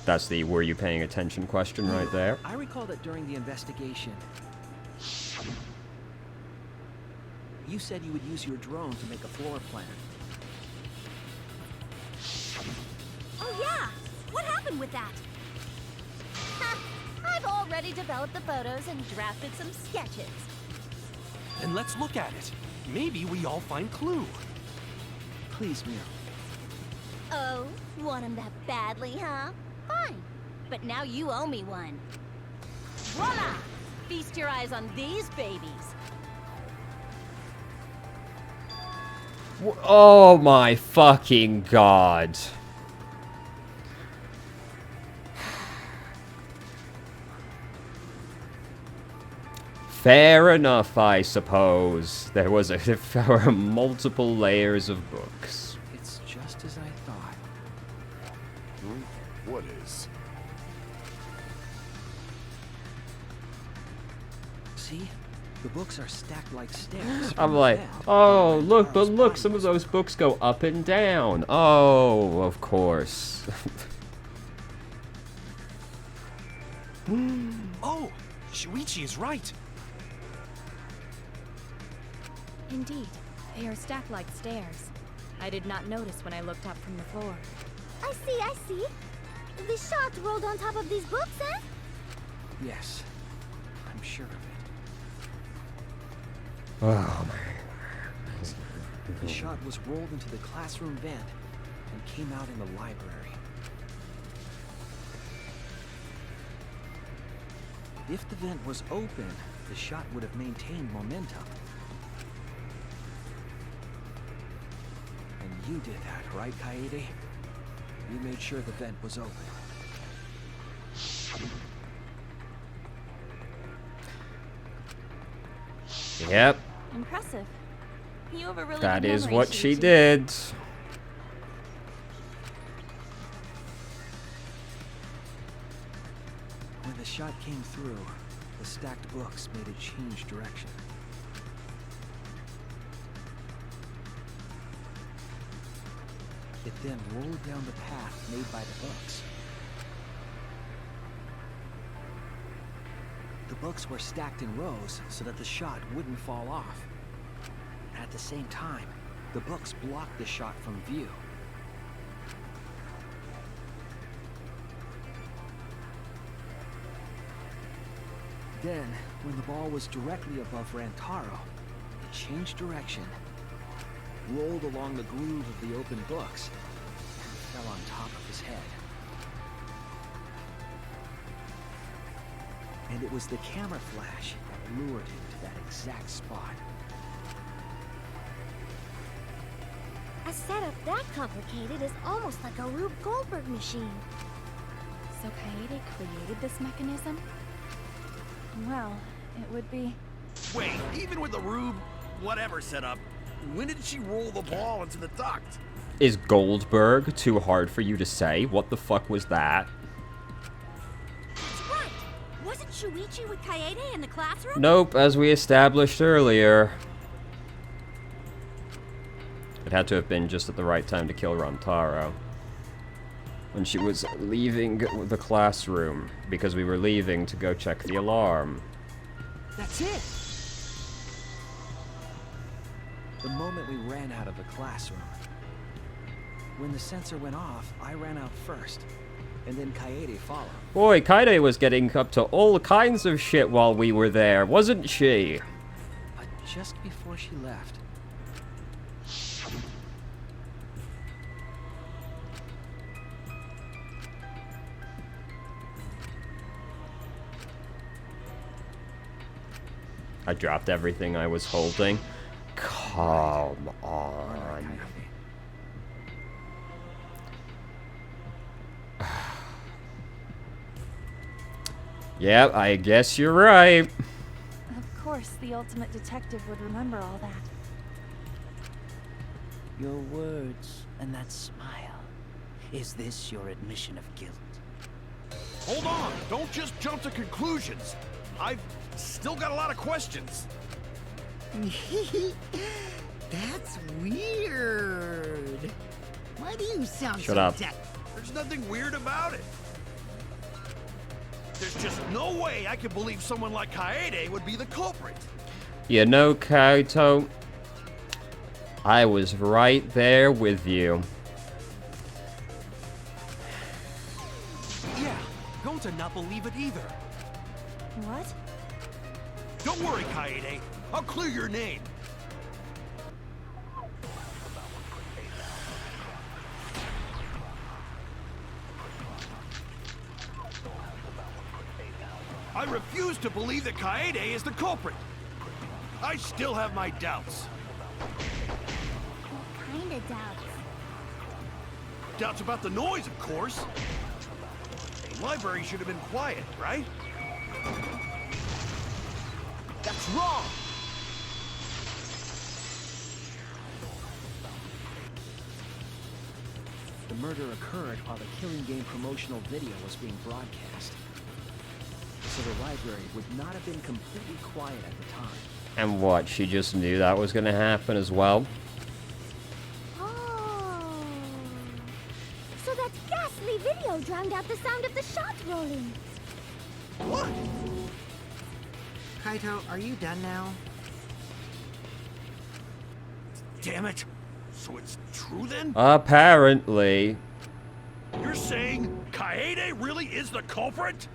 That's the were you paying attention question right there. I recall that during the investigation, you said you would use your drone to make a floor plan. Oh yeah! What happened with that? I've already developed the photos and drafted some sketches. Then let's look at it. Maybe we all find clue. Please, Mira. Oh, want him that badly, huh? Fine. But now you owe me one. Voila! Feast your eyes on these babies. Oh my fucking god. Fair enough, I suppose. There were multiple layers of books. It's just as I thought. What is? See? The books are stacked like stairs. I'm like, oh, look, but look, some of those books go up and down. Oh, of course. Oh, Shuichi is right. Indeed, they are stacked like stairs. I did not notice when I looked up from the floor. I see. The shot rolled on top of these books, eh? Yes, I'm sure of it. Oh my. The shot was rolled into the classroom vent and came out in the library. If the vent was open, the shot would have maintained momentum. And you did that, right, Kaede? You made sure the vent was open. Yep. Impressive. You have a really That good is memory, what she Shuichi. did. When the shot came through, the stacked books made it change direction. It then rolled down the path made by the books. The books were stacked in rows so that the shot wouldn't fall off. At the same time, the books blocked the shot from view. Then, when the ball was directly above Rantaro, it changed direction, rolled along the groove of the open books, and fell on top of his head. And it was the camera flash that lured him to that exact spot. A setup that complicated is almost like a Rube Goldberg machine. So Kaede created this mechanism? Well, it would be... Wait, even with the Rube whatever setup, when did she roll the ball into the duct? Is Goldberg too hard for you to say? What the fuck was that? That's right! Wasn't Shuichi with Kaede in the classroom? Nope, as we established earlier. It had to have been just at the right time to kill Rantaro. When she was leaving the classroom, because we were leaving to go check the alarm. That's it! The moment we ran out of the classroom. when the sensor went off, I ran out first, and then Kaede followed. Boy, Kaede was getting up to all kinds of shit while we were there, wasn't she? But just before she left, I dropped everything I was holding. Come on. Yep, I guess you're right. Of course, the ultimate detective would remember all that. Your words and that smile. Is this your admission of guilt? Hold on! Don't just jump to conclusions! I've still got a lot of questions. That's weird. Why do you sound Shut so up. There's nothing weird about it. There's just no way I can believe someone like Kaede would be the culprit. You know, Kaito, I was right there with you. Yeah, going to not believe it either. What? Don't worry, Kaede. I'll clear your name. I refuse to believe that Kaede is the culprit. I still have my doubts. What kind of doubts? Doubts about the noise, of course. The library should have been quiet, right? That's wrong! the murder occurred while the Killing Game promotional video was being broadcast. So the library would not have been completely quiet at the time. And what, she just knew that was gonna happen as well? Oh. So that ghastly video drowned out the sound of the shot rolling. What? Kaito, are you done now? Damn it! So it's true then? Apparently. You're saying Kaede really is the culprit?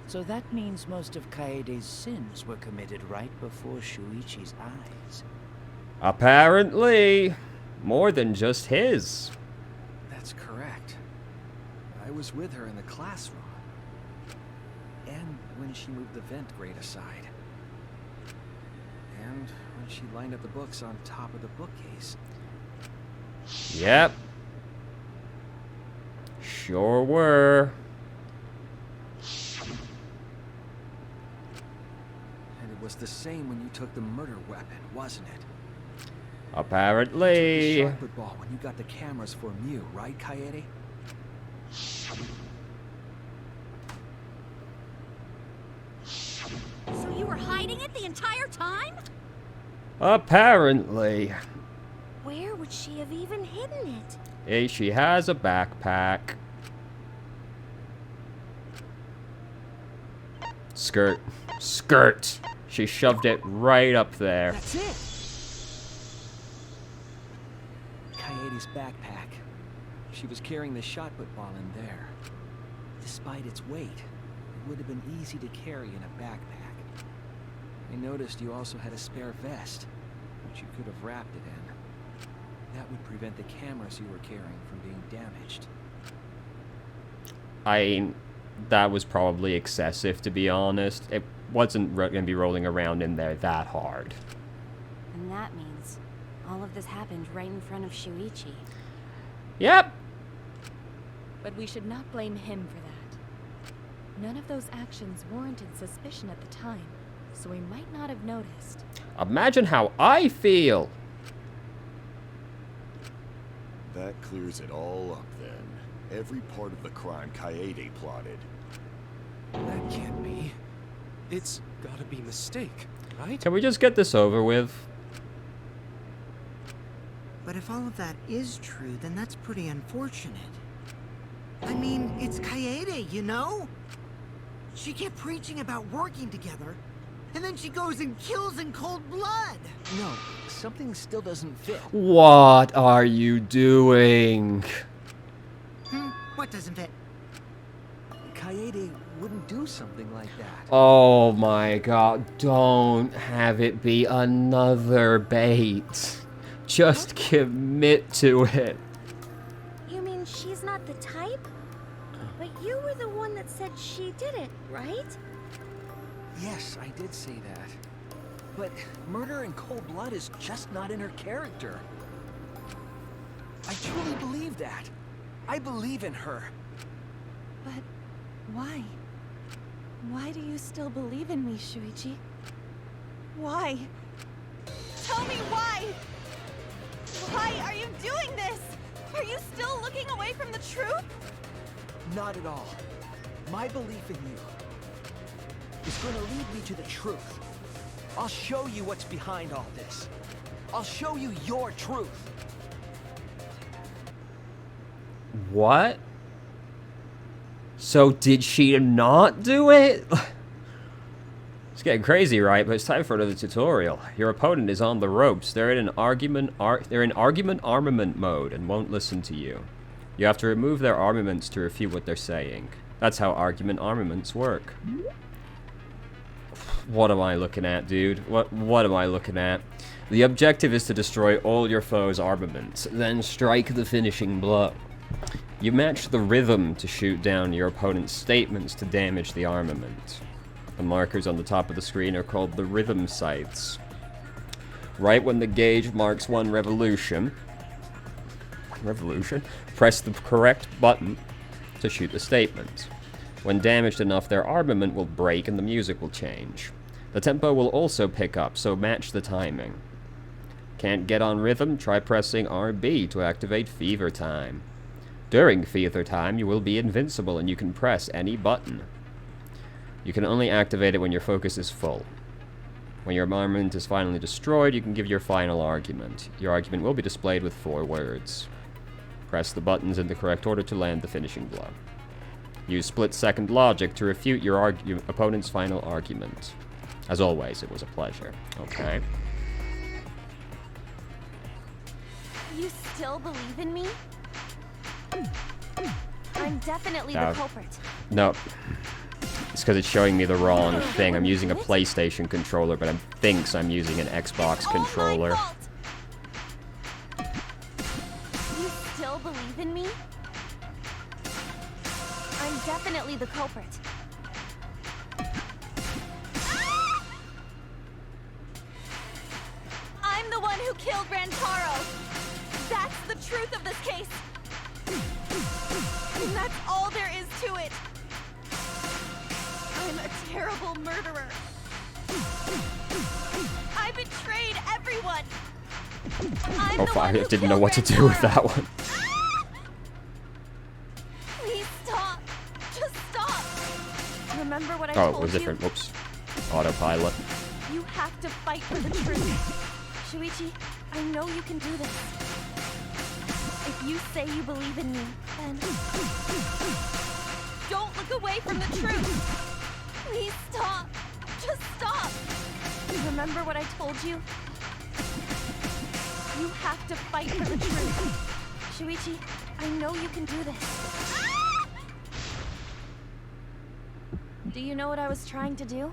So that means most of Kaede's sins were committed right before Shuichi's eyes. Apparently. More than just his. That's correct. I was with her in the classroom. And when she moved the vent grate aside. And when she lined up the books on top of the bookcase. Yep. Sure were. And it was the same when you took the murder weapon, wasn't it? Apparently. The shot put ball when you got the cameras for Mew, right, Kaede? So you were hiding it the entire time? Apparently. Where would she have even hidden it? Hey, she has a backpack. Skirt. Skirt. She shoved it right up there. That's it! Kaede's backpack. She was carrying the shot put ball in there. Despite its weight, it would have been easy to carry in a backpack. I noticed you also had a spare vest, which you could have wrapped it in. That would prevent the cameras you were carrying from being damaged. That was probably excessive, to be honest. It wasn't going to be rolling around in there that hard. And that means all of this happened right in front of Shuichi. Yep. But we should not blame him for that. None of those actions warranted suspicion at the time, so we might not have noticed. Imagine how I feel. That clears it all up then. Every part of the crime Kaede plotted. That can't be. It's gotta be a mistake, right? Can we just get this over with? But if all of that is true, then that's pretty unfortunate. I mean, it's Kaede, you know? She kept preaching about working together, and then she goes and kills in cold blood. No, something still doesn't fit. What are you doing? What doesn't fit? Kaede wouldn't do something like that. Oh my god, don't have it be another bait. Just commit to it. You mean she's not the type? But you were the one that said she did it, right? Yes, I did say that. But murder in cold blood is just not in her character. I truly believe that. I believe in her. But why? Why do you still believe in me, Shuichi? Why? Tell me why! Why are you doing this? Are you still looking away from the truth? Not at all. My belief in you is going to lead me to the truth. I'll show you what's behind all this. I'll show you your truth. What? So did she not do it? It's getting crazy, right? But it's time for another tutorial. Your opponent is on the ropes. They're in argument armament mode and won't listen to you. You have to remove their armaments to refute what they're saying. That's how argument armaments work. What am I looking at, dude? What am I looking at? The objective is to destroy all your foe's armaments, then strike the finishing blow. You match the rhythm to shoot down your opponent's statements to damage the armament. The markers on the top of the screen are called the rhythm sights. Right when the gauge marks one revolution, press the correct button to shoot the statement. When damaged enough, their armament will break and the music will change. The tempo will also pick up, so match the timing. Can't get on rhythm? Try pressing RB to activate Fever Time. During Fever Time, you will be invincible and you can press any button. You can only activate it when your focus is full. When your armament is finally destroyed, you can give your final argument. Your argument will be displayed with 4 words. Press the buttons in the correct order to land the finishing blow. Use split-second logic to refute your opponent's final argument. As always, it was a pleasure. Okay. You still believe in me? I'm definitely the culprit. No. It's because it's showing me the wrong thing. I'm using a PlayStation controller, but it thinks I'm using an Xbox controller. You still believe in me? I'm definitely the culprit. I'm the one who killed Rantaro. That's the truth of this case. And that's all there is to it. I'm a terrible murderer. I betrayed everyone. I'm the one who didn't know what to do with that one. Please stop. Just stop. Remember what I told you? Oh, it was different. Whoops. Autopilot. You have to fight for the truth. Shuichi, I know you can do this. If you say you believe in me, then don't look away from the truth. Please stop. Just stop. Remember what I told you? You have to fight for the truth. Shuichi, I know you can do this. Do you know what I was trying to do?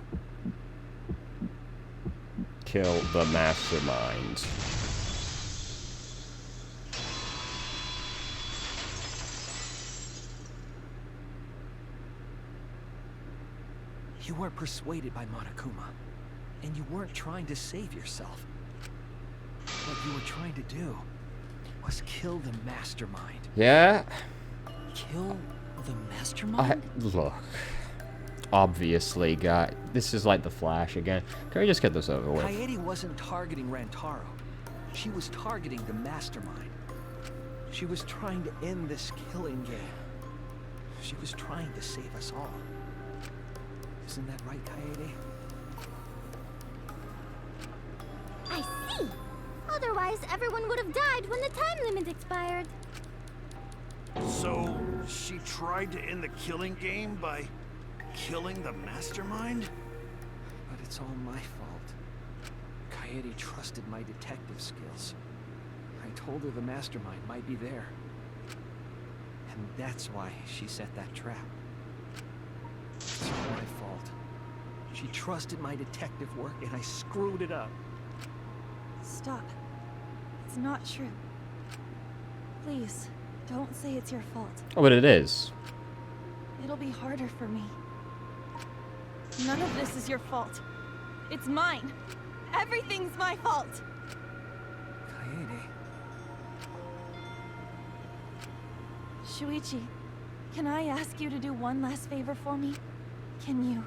Kill the mastermind. You weren't persuaded by Monokuma, and you weren't trying to save yourself. What you were trying to do was kill the mastermind. Yeah? Kill the mastermind? Look. Obviously, guy. This is like the Flash again. Can we just get this over with? Kaede wasn't targeting Rantaro. She was targeting the mastermind. She was trying to end this killing game. She was trying to save us all. Isn't that right, Kaede? I see. Otherwise, everyone would have died when the time limit expired. So, she tried to end the killing game by killing the mastermind? But it's all my fault. Kaede trusted my detective skills. I told her the mastermind might be there. And that's why she set that trap. It's all my fault. She trusted my detective work and I screwed it up. Stop. It's not true. Please, don't say it's your fault. Oh, but it is. It'll be harder for me. None of this is your fault. It's mine. Everything's my fault. Kaede. Shuichi, can I ask you to do one last favor for me? Can you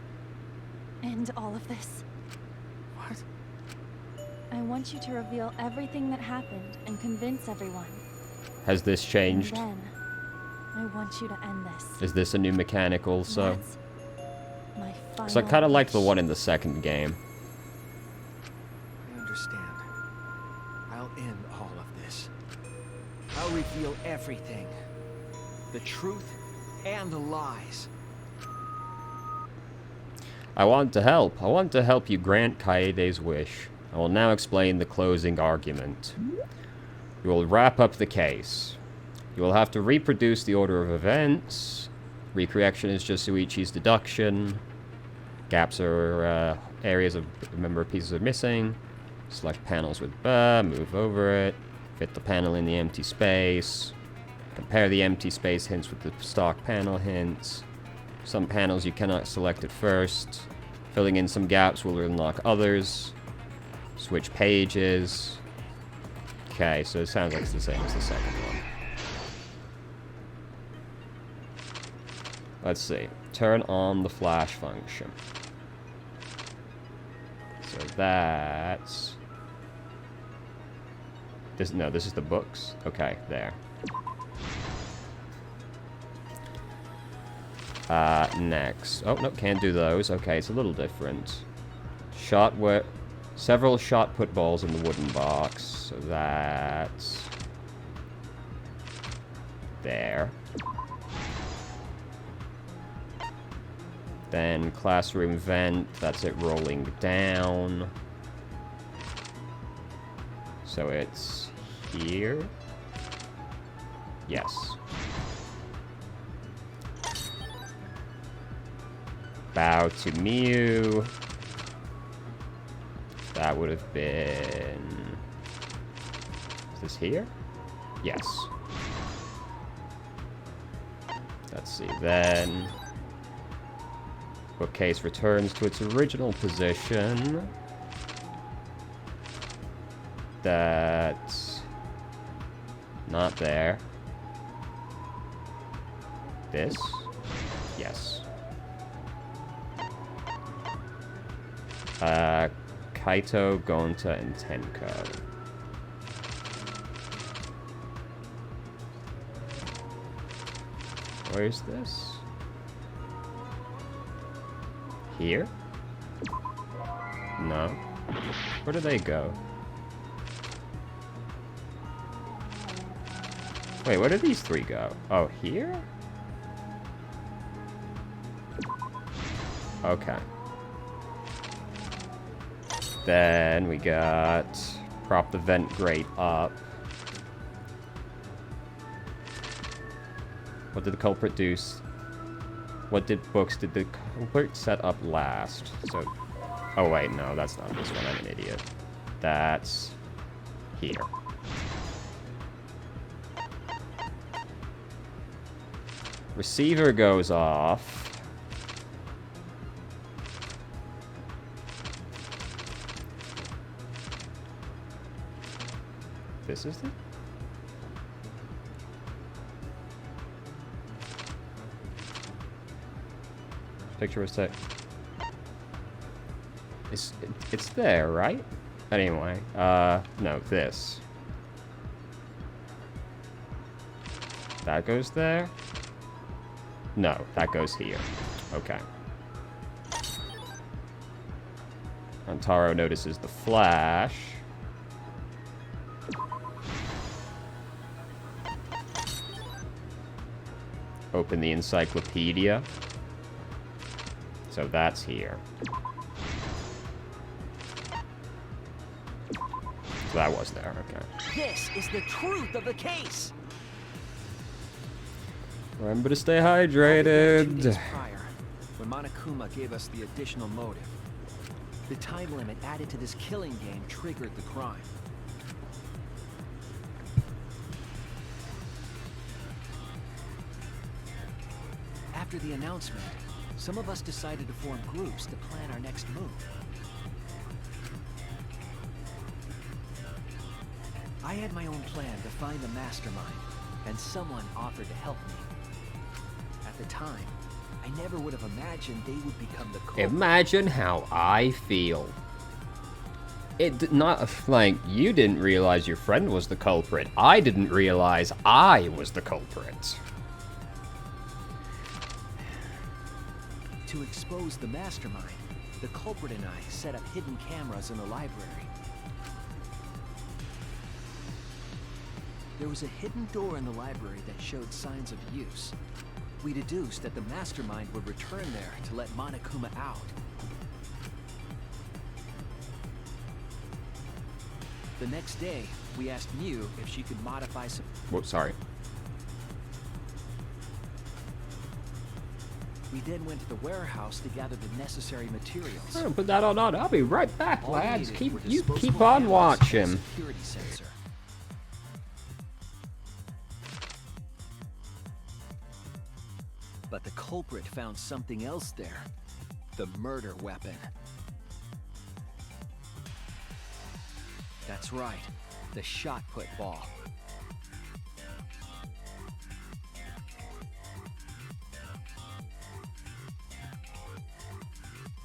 end all of this? What? I want you to reveal everything that happened and convince everyone. Has this changed? And then, I want you to end this. Is this a new mechanic also? That's my final Because I kind of liked the wish. one in the second game. I understand. I'll end all of this. I'll reveal everything. The truth and the lies. I want to help. I want to help you grant Kaede's wish. I will now explain the closing argument. You will wrap up the case. You will have to reproduce the order of events. Recorrection is just Shuichi's deduction. Gaps are areas of member pieces are missing. Select panels with move over it. Fit the panel in the empty space. Compare the empty space hints with the stock panel hints. Some panels you cannot select at first. Filling in some gaps will unlock others. Switch pages. Okay, so it sounds like it's the same as the second one. Let's see. Turn on the flash function. So that's... this, no, this is the books. Okay, there. Next. Oh, no, can't do those. Okay, it's a little different. Several shot put balls in the wooden box. So that's... there. Then classroom vent, that's it rolling down. So it's here? Yes. Bow to Mew. That would have been... is this here? Yes. Let's see, then... bookcase returns to its original position. That's... not there. This? Yes. Kaito, Gonta, and Tenko. Where's this? Here? No. Where do they go? Wait, where did these three go? Oh, here? Okay. Then we got... prop the vent grate up. What did the culprit do? What books did the culprit set up last? So... oh wait, no, that's not this one. I'm an idiot. That's... here. Receiver goes off. This is the... picture was set. It's there, right? Anyway, no, this. That goes there? No, that goes here. Okay. Antaro notices the flash. Open the encyclopedia. So that's here. so that was there, okay. This is the truth of the case. Remember to stay All began 2 hydrated. days prior, when Monokuma gave us the additional motive. The time limit added to this killing game triggered the crime. After the announcement, some of us decided to form groups to plan our next move. I had my own plan to find the mastermind, and someone offered to help me. At the time, I never would have imagined they would become the culprit. Imagine how I feel. Not like you didn't realize your friend was the culprit. I didn't realize I was the culprit. To expose the mastermind, the culprit and I set up hidden cameras in the library. There was a hidden door in the library that showed signs of use. We deduced that the mastermind would return there to let Monokuma out. The next day, we asked Mew if she could modify some... Whoops, sorry. We then went to the warehouse to gather the necessary materials. Oh, put that on. I'll be right back, All we lads. needed were You disposable keep on cameras and a watching. security sensor. But the culprit found something else there. The murder weapon. That's right. The shot put ball.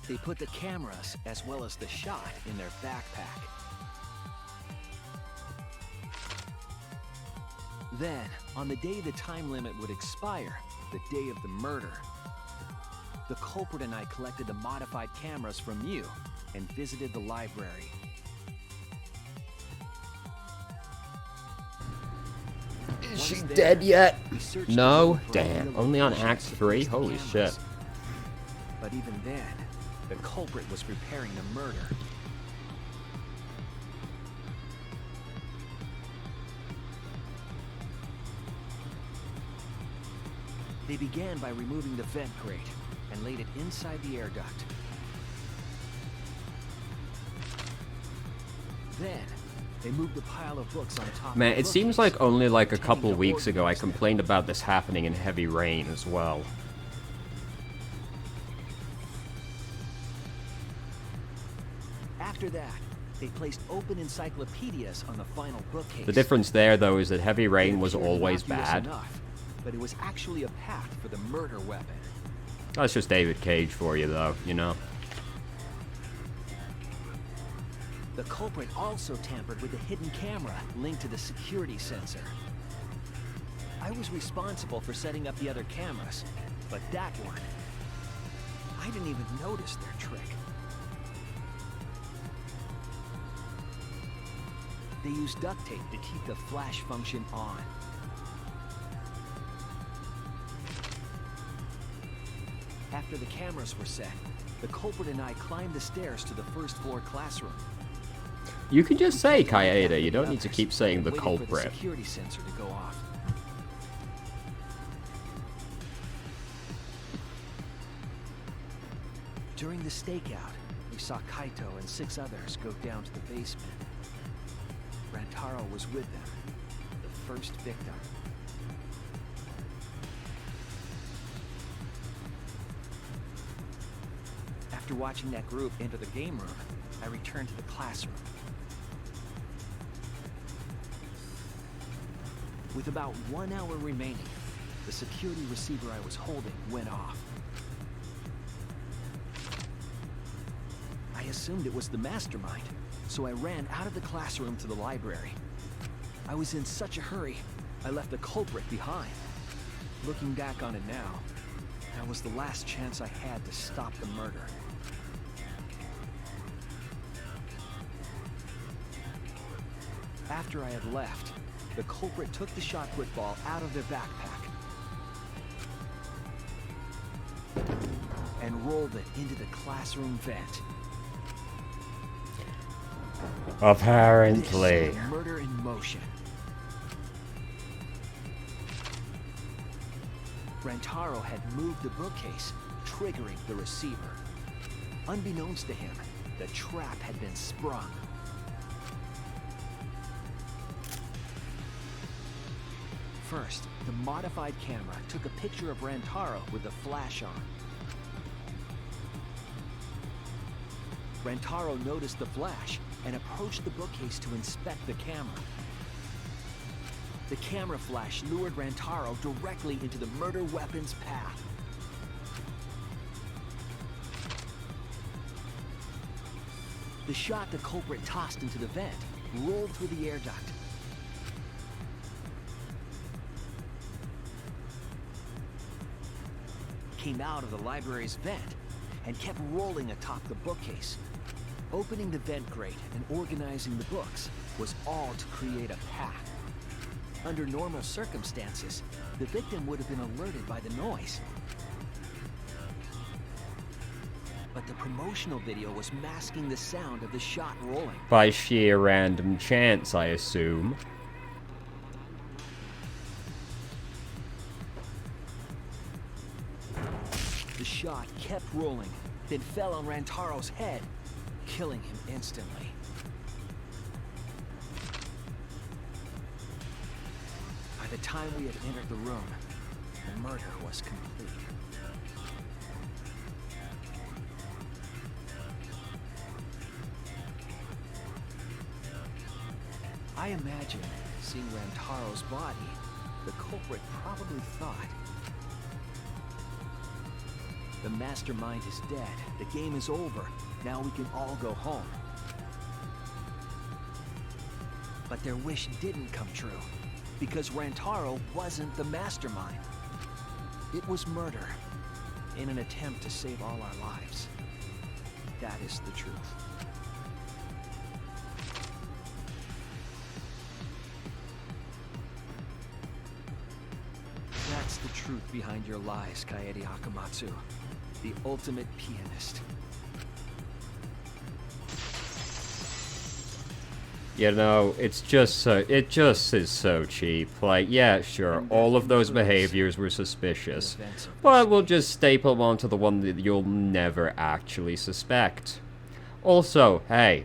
They put the cameras as well as the shot in their backpack. Then, on the day the time limit would expire, the day of the murder, the culprit and I collected the modified cameras from you and visited the library. Is she Once there, dead yet? we searched No? the room for Damn. real Only on locations Act to 3? place the Holy cameras. shit. But even then, the culprit was preparing the murder. They began by removing the vent grate and laid it inside the air duct. Then, they moved the pile of books on top Man, of the it seems bookcase, like only like a containing couple the weeks ago I ordnance there. complained about this happening in heavy rain as well. After that, they placed open encyclopedias on the final bookcase. The difference there, though, is that heavy rain was It appeared always innocuous bad. enough, but it was actually a path for the murder weapon. That's just David Cage for you, though, you know? The culprit also tampered with the hidden camera linked to the security sensor. I was responsible for setting up the other cameras, but that one, I didn't even notice their trick. They used duct tape to keep the flash function on. After the cameras were set, the culprit and I climbed the stairs to the first floor classroom. You can just say Kaeda, you don't The need to others keep saying and the waited for culprit. the security sensor to go off. During the stakeout, we saw Kaito and 6 others go down to the basement. Rantaro was with them, the first victim. After watching that group enter the game room, I returned to the classroom. With about 1 hour remaining, the security receiver I was holding went off. I assumed it was the mastermind, so I ran out of the classroom to the library. I was in such a hurry, I left the culprit behind. Looking back on it now, that was the last chance I had to stop the murder. After I had left, the culprit took the shot put ball out of their backpack and rolled it into the classroom vent. Apparently. This is murder in motion. Rantaro had moved the bookcase, triggering the receiver. Unbeknownst to him, the trap had been sprung. First, the modified camera took a picture of Rantaro with the flash on. Rantaro noticed the flash and approached the bookcase to inspect the camera. The camera flash lured Rantaro directly into the murder weapon's path. The shot the culprit tossed into the vent rolled through the air duct. Came out of the library's vent and kept rolling atop the bookcase. Opening the vent grate and organizing the books was all to create a path. Under normal circumstances, the victim would have been alerted by the noise. But the promotional video was masking the sound of the shot rolling. By sheer random chance, I assume. The shot kept rolling, then fell on Rantaro's head, killing him instantly. By the time we had entered the room, the murder was complete. I imagine, seeing Rantaro's body, the culprit probably thought, the mastermind is dead, the game is over, now we can all go home. But their wish didn't come true, because Rantaro wasn't the mastermind. It was murder, in an attempt to save all our lives. That is the truth. That's the truth behind your lies, Kaede Akamatsu. The ultimate pianist. You know, it just is so cheap. Like, yeah, sure, all of those behaviors were suspicious, but we'll just staple them onto the one that you'll never actually suspect. Also, hey,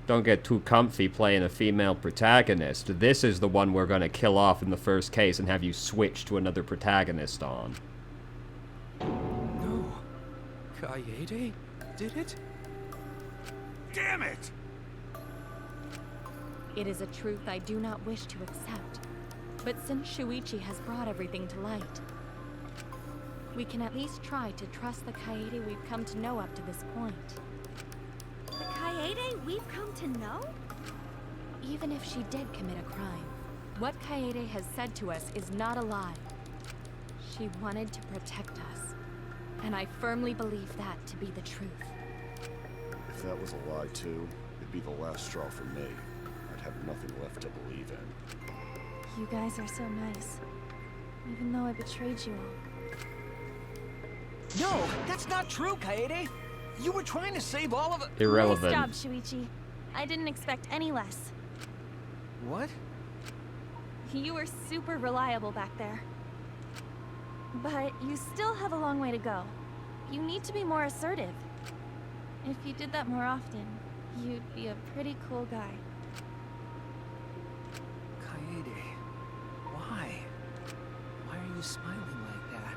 don't get too comfy playing a female protagonist. This is the one we're gonna kill off in the first case and have you switch to another protagonist on. No. Kaede did it? Damn it! It is a truth I do not wish to accept. But since Shuichi has brought everything to light, we can at least try to trust the Kaede we've come to know up to this point. The Kaede we've come to know? Even if she did commit a crime, what Kaede has said to us is not a lie. She wanted to protect us, and I firmly believe that to be the truth. If that was a lie too, it'd be the last straw for me. I'd have nothing left to believe in. You guys are so nice, even though I betrayed you all. No, that's not true, Kaede! You were trying to save all of it. Irrelevant. Nice job, Shuichi. I didn't expect any less. What? You were super reliable back there. But you still have a long way to go. You need to be more assertive. If you did that more often, you'd be a pretty cool guy. Kaede, why? Why are you smiling like that?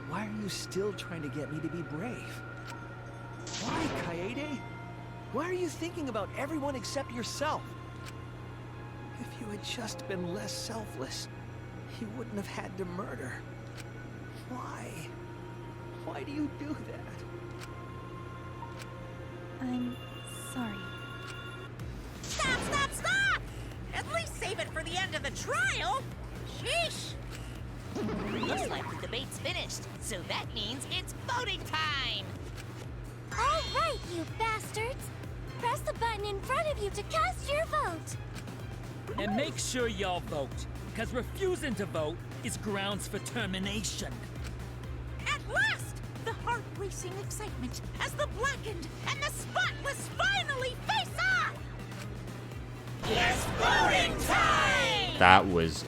Why are you still trying to get me to be brave? Why, Kaede? Why are you thinking about everyone except yourself? If you had just been less selfless, you wouldn't have had to murder. Why? Why do you do that? I'm sorry. Stop, stop, stop! At least save it for the end of the trial! Sheesh! Looks like the debate's finished, so that means it's voting time! All right, you bastards! Press the button in front of you to cast your vote! And make sure y'all vote, because refusing to vote is grounds for termination. At last! The heart-racing excitement as the Blackened and the Spotless finally face off! It's voting time! That was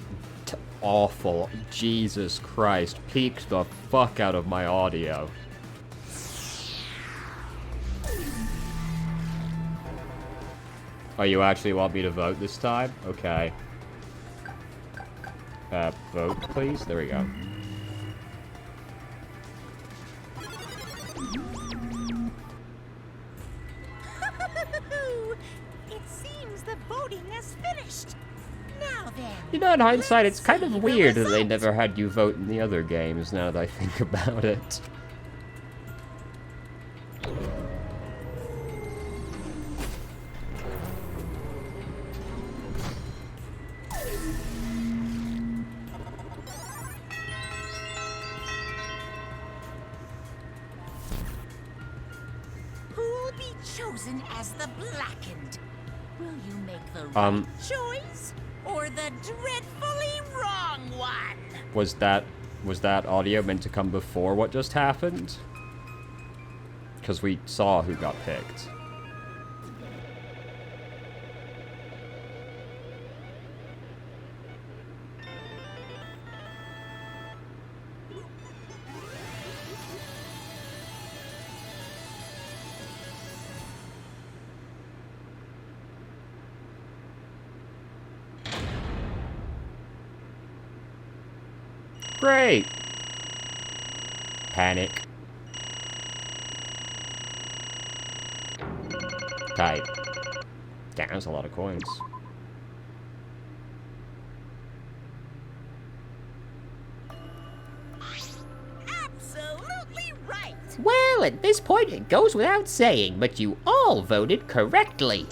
awful. Jesus Christ. Peaked the fuck out of my audio. Oh, you actually want me to vote this time? Okay. Vote, please? There we go. It seems the voting has finished. Now then. You know, in hindsight, it's kind of weird that they never had you vote in the other games, now that I think about it. Who'll be chosen as the Blackened? Will you make the right choice or the dreadfully wrong one? Was that audio meant to come before what just happened? Because we saw who got picked. Great! Panic. Tight. Damn, that's a lot of coins. Absolutely right! Well, at this point, it goes without saying, but you all voted correctly.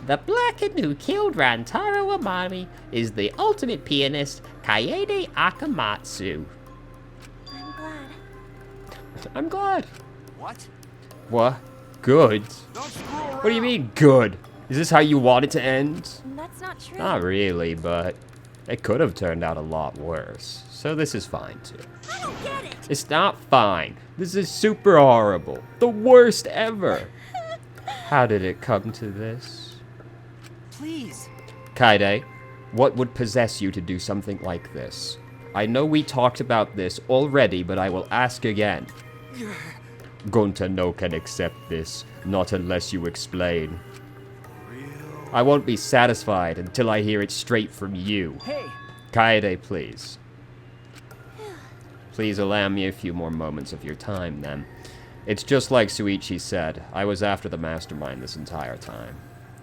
The Blackened who killed Rantaro Amami is the ultimate pianist, Kaede Akamatsu. I'm glad. I'm glad. What? What? Good? Don't screw around. What do you mean, good? Is this how you want it to end? That's not true. Not really, but it could have turned out a lot worse. So this is fine, too. I don't get it! It's not fine. This is super horrible. The worst ever. How did it come to this? Please. Kaede, what would possess you to do something like this? I know we talked about this already, but I will ask again. Gonta no can accept this, not unless you explain. I won't be satisfied until I hear it straight from you. Hey! Kaede, please. Please allow me a few more moments of your time, then. It's just like Suichi said, I was after the mastermind this entire time.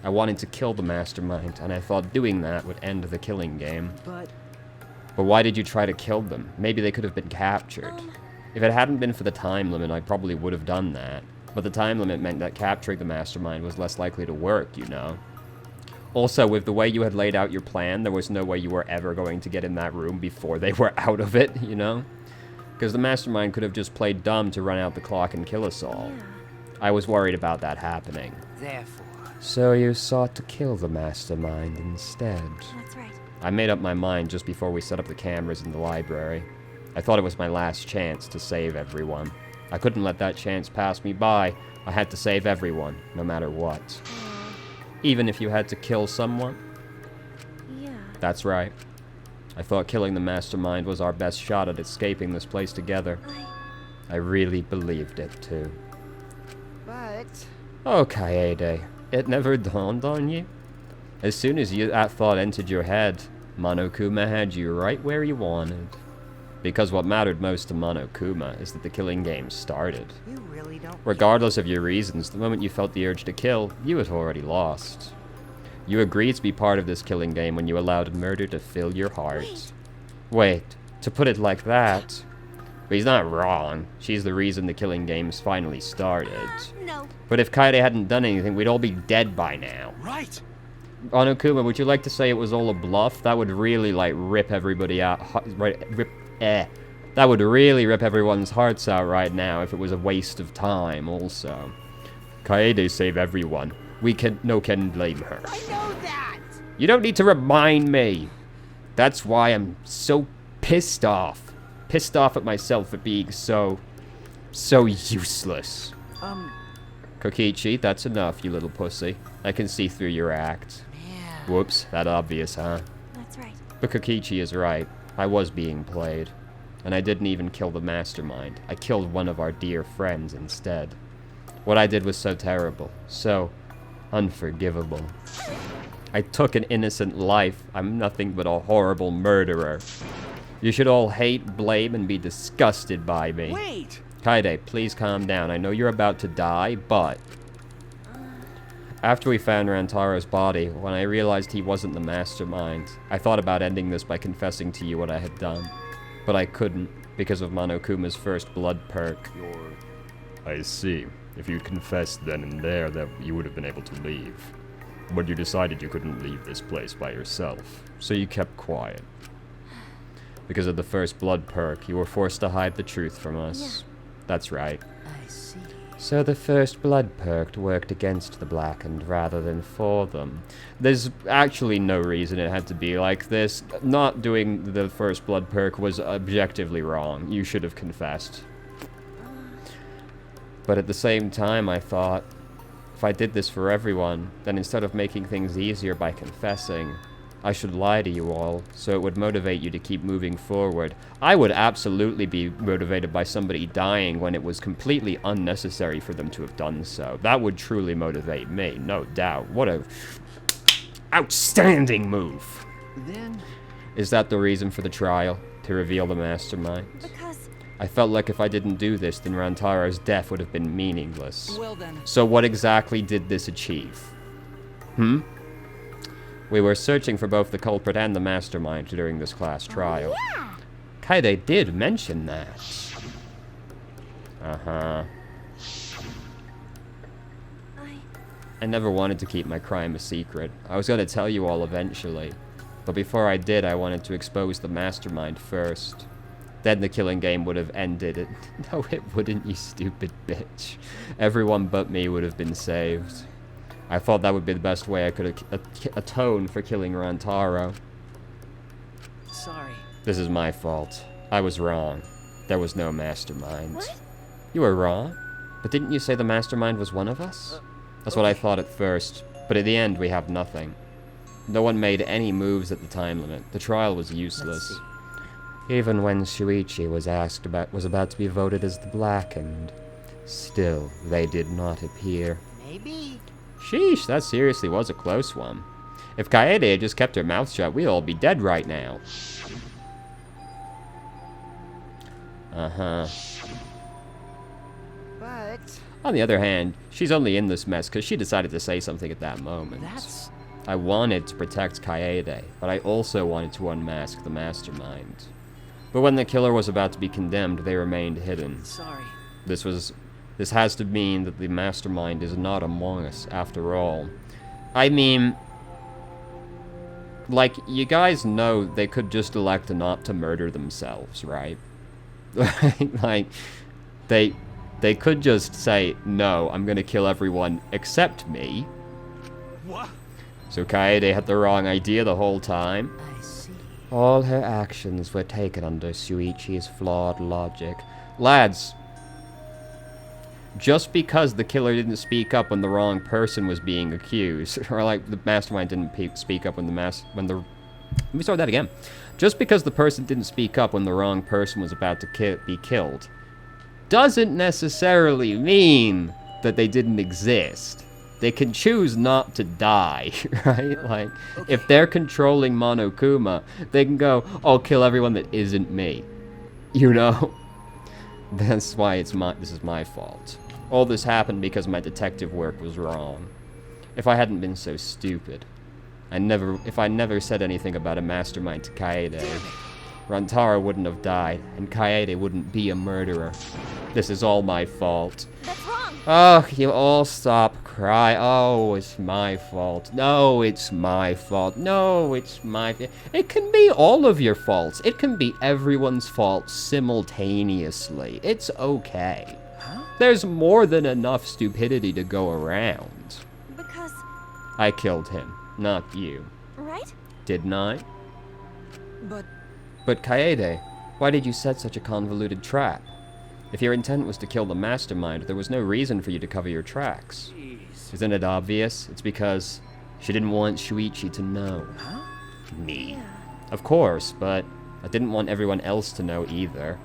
I wanted to kill the mastermind, and I thought doing that would end the killing game. But why did you try to kill them? Maybe they could have been captured. If it hadn't been for the time limit, I probably would have done that. But the time limit meant that capturing the mastermind was less likely to work, you know? Also, with the way you had laid out your plan, there was no way you were ever going to get in that room before they were out of it, you know? Because the mastermind could have just played dumb to run out the clock and kill us all. Yeah. I was worried about that happening. therefore, So you sought to kill the mastermind instead. That's right. I made up my mind just before we set up the cameras in the library. I thought it was my last chance to save everyone. I couldn't let that chance pass me by. I had to save everyone, no matter what. Even if you had to kill someone? Yeah. That's right. I thought killing the mastermind was our best shot at escaping this place together. I really believed it, too. but Oh, Kaede, it never dawned on you? As soon as that thought entered your head, Monokuma had you right where he wanted. Because what mattered most to Monokuma is that the killing game started. you really don't. Regardless of your reasons, the moment you felt the urge to kill, you had already lost. You agreed to be part of this killing game when you allowed murder to fill your heart. Wait, to put it like that... But he's not wrong. She's the reason the killing games finally started. No. But if Kaede hadn't done anything, we'd all be dead by now. Right. Monokuma, would you like to say it was all a bluff? That would really, like, rip everybody out... That would really rip everyone's hearts out right now if it was a waste of time, also. Kaede save everyone. No can blame her. I know that! You don't need to remind me. That's why I'm so pissed off. Pissed off at myself for being so So useless. Um, Kokichi, that's enough, you little pussy. I can see through your act. Yeah. Whoops, that obvious, huh? That's right. But Kokichi is right. I was being played. And I didn't even kill the mastermind. I killed one of our dear friends instead. What I did was so terrible. So unforgivable. I took an innocent life. I'm nothing but a horrible murderer. You should all hate, blame, and be disgusted by me. wait! Kaede, please calm down. I know you're about to die, but... After we found Rantaro's body, when I realized he wasn't the mastermind, I thought about ending this by confessing to you what I had done. But I couldn't, because of Monokuma's first blood perk. I see. If you'd confessed then and there, that you would have been able to leave. But you decided you couldn't leave this place by yourself, so you kept quiet. Because of the first blood perk, you were forced to hide the truth from us. Yeah. That's right. I see. So the first blood perk worked against the Blackened rather than for them. There's actually no reason it had to be like this. Not doing the first blood perk was objectively wrong. You should have confessed. But at the same time, I thought, if I did this for everyone, then instead of making things easier by confessing, I should lie to you all, so it would motivate you to keep moving forward. I would absolutely be motivated by somebody dying when it was completely unnecessary for them to have done so. That would truly motivate me, no doubt. What a outstanding move. Then... Is that the reason for the trial? To reveal the mastermind? Because I felt like if I didn't do this, then Rantaro's death would have been meaningless. Well then. So what exactly did this achieve? We were searching for both the culprit and the mastermind during this class trial. Yeah. Kaede did mention that. Uh-huh. I never wanted to keep my crime a secret. I was going to tell you all eventually. But before I did, I wanted to expose the mastermind first. Then the killing game would have ended. No, it wouldn't, you stupid bitch. Everyone but me would have been saved. I thought that would be the best way I could atone for killing Rantaro. Sorry. This is my fault. I was wrong. There was no mastermind. What? You were wrong. But didn't you say the mastermind was one of us? That's what I thought at first. But at the end, we have nothing. No one made any moves at the time limit. The trial was useless. Even when Shuichi was about to be voted as the Blackened. Still, they did not appear. Maybe. Sheesh, that seriously was a close one. If Kaede had just kept her mouth shut, we'd all be dead right now. Uh-huh. But... On the other hand, she's only in this mess because she decided to say something at that moment. That's... I wanted to protect Kaede, but I also wanted to unmask the mastermind. But when the killer was about to be condemned, they remained hidden. Sorry. This has to mean that the mastermind is not among us, after all. I mean... Like, you guys know they could just elect not to murder themselves, right? Like, they could just say, no, I'm gonna kill everyone except me. What? So Kaede had the wrong idea the whole time. I see. All her actions were taken under Shuichi's flawed logic. Lads, just because the killer didn't speak up when the wrong person was being accused, or like the mastermind didn't speak up when let me start that again. Just because the person didn't speak up when the wrong person was about to be killed, doesn't necessarily mean that they didn't exist. They can choose not to die, right? Like, if they're controlling Monokuma, they can go, I'll kill everyone that isn't me. You know? That's why this is my fault. All this happened because my detective work was wrong. If I hadn't been so stupid, if I never said anything about a mastermind to Kaede, Rantaro wouldn't have died, and Kaede wouldn't be a murderer. This is all my fault. That's wrong. Oh, you all stop crying. Oh, it's my fault. No, it's my fault. No, it's my fault. It can be all of your faults. It can be everyone's fault simultaneously. It's okay. Huh? There's more than enough stupidity to go around. Because... I killed him, not you. Right? Didn't I? But... But Kaede, why did you set such a convoluted trap? If your intent was to kill the mastermind, there was no reason for you to cover your tracks. Jeez. Isn't it obvious? It's because she didn't want Shuichi to know. Huh? Me. Of course, but I didn't want everyone else to know either.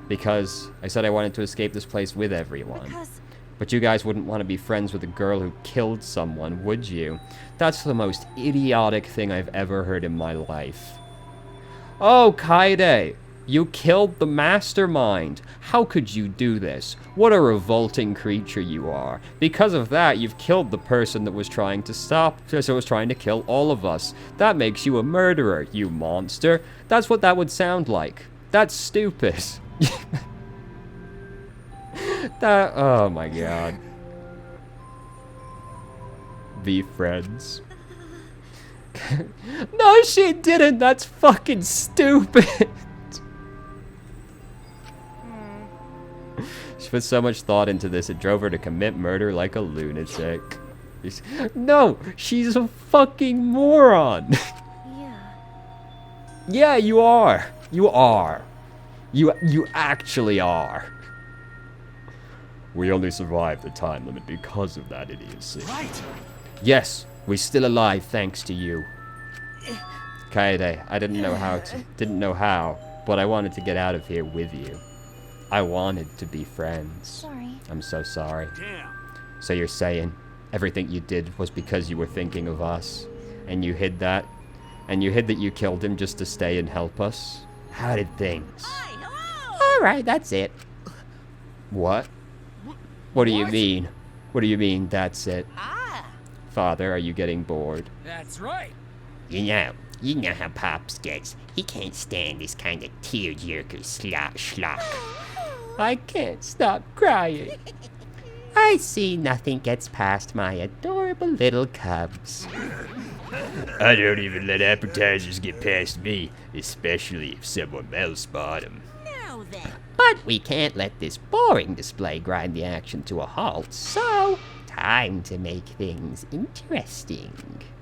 Because I said I wanted to escape this place with everyone. Because But you guys wouldn't want to be friends with a girl who killed someone, would you? That's the most idiotic thing I've ever heard in my life. Oh, Kaede! You killed the mastermind! How could you do this? What a revolting creature you are. Because of that, you've killed the person that was trying to trying to kill all of us. That makes you a murderer, you monster. That's what that would sound like. That's stupid. Oh my god. Be friends. No, she didn't! That's fucking stupid! She put so much thought into this, it drove her to commit murder like a lunatic. No! She's a fucking moron! yeah. Yeah, you are! You are! You actually are! We only survived the time limit because of that idiocy. Right. Yes, we're still alive thanks to you. Kaede, I didn't know how, but I wanted to get out of here with you. I wanted to be friends. Sorry. I'm so sorry. Damn. So you're saying everything you did was because you were thinking of us, and you hid that? And you hid that you killed him just to stay and help us? How did things? Hi, hello! Alright, that's it. What? What do you mean? What do you mean, that's it? Ah, Father, are you getting bored? That's right. You know how Pops gets. He can't stand this kind of tearjerker schlock. I can't stop crying. I see nothing gets past my adorable little cubs. I don't even let appetizers get past me, especially if someone else bought them. now then. But we can't let this boring display grind the action to a halt, so time to make things interesting.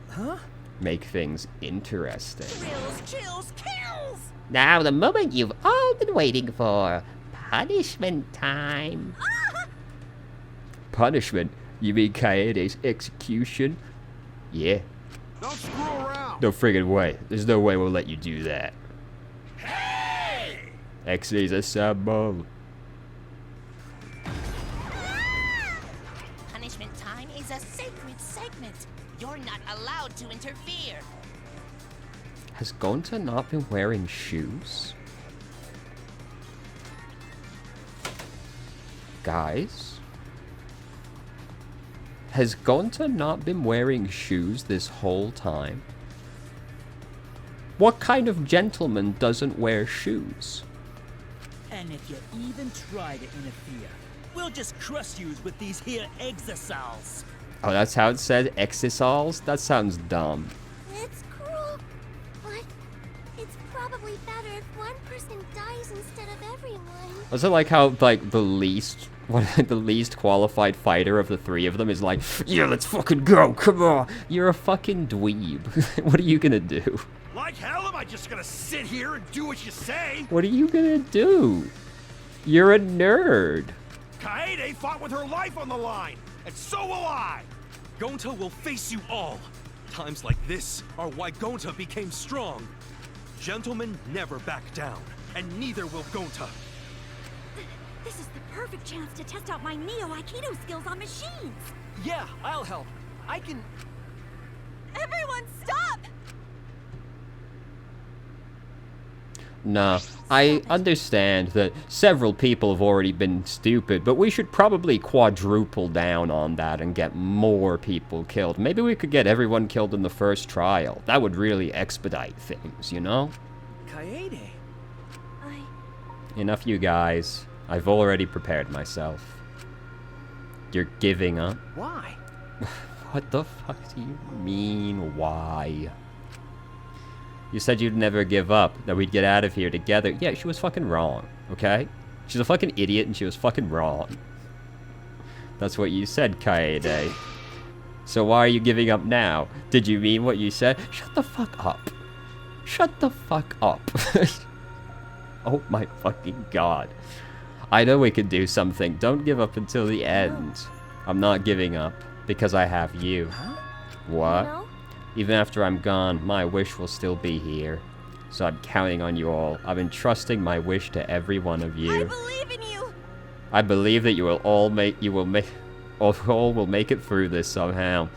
Huh? Make things interesting. Thrills, chills, kills! Now the moment you've all been waiting for. Punishment time. Punishment? You mean Kaede's execution? Yeah. Don't screw around. No friggin' way. There's no way we'll let you do that. Hey! X's a symbol. Punishment time is a sacred segment. You're not allowed to interfere. Has Gonta not been wearing shoes? Guys? Has Gonta not been wearing shoes this whole time? What kind of gentleman doesn't wear shoes? And if you even try to interfere, we'll just crush you with these here exosols. Oh, that's how it said? Exosols? That sounds dumb. It's cruel, but it's probably better if one person dies instead of everyone. Also like how, like, the least qualified fighter of the three of them is like, yeah, let's fucking go, come on. You're a fucking dweeb. What are you gonna do? Like hell, am I just gonna sit here and do what you say? What are you gonna do? You're a nerd. Kaede fought with her life on the line, and so will I. Gonta will face you all. Times like this are why Gonta became strong. Gentlemen never back down, and neither will Gonta. This is the perfect chance to test out my Neo Aikido skills on machines. Yeah, I'll help. I can... Everyone stop! Nah, I understand that several people have already been stupid, but we should probably quadruple down on that and get more people killed. Maybe we could get everyone killed in the first trial. That would really expedite things, you know? Kaede. Enough you guys. I've already prepared myself. You're giving up? Why? What the fuck do you mean, why? You said you'd never give up, that we'd get out of here together. Yeah, she was fucking wrong, okay? She's a fucking idiot and she was fucking wrong. That's what you said, Kaede. So why are you giving up now? Did you mean what you said? Shut the fuck up. Shut the fuck up. Oh my fucking god. I know we could do something. Don't give up until the end. I'm not giving up, because I have you. What? No? Even after I'm gone, my wish will still be here. So I'm counting on you all. I'm entrusting my wish to every one of you. I believe in you. I believe that you will all make it through this somehow.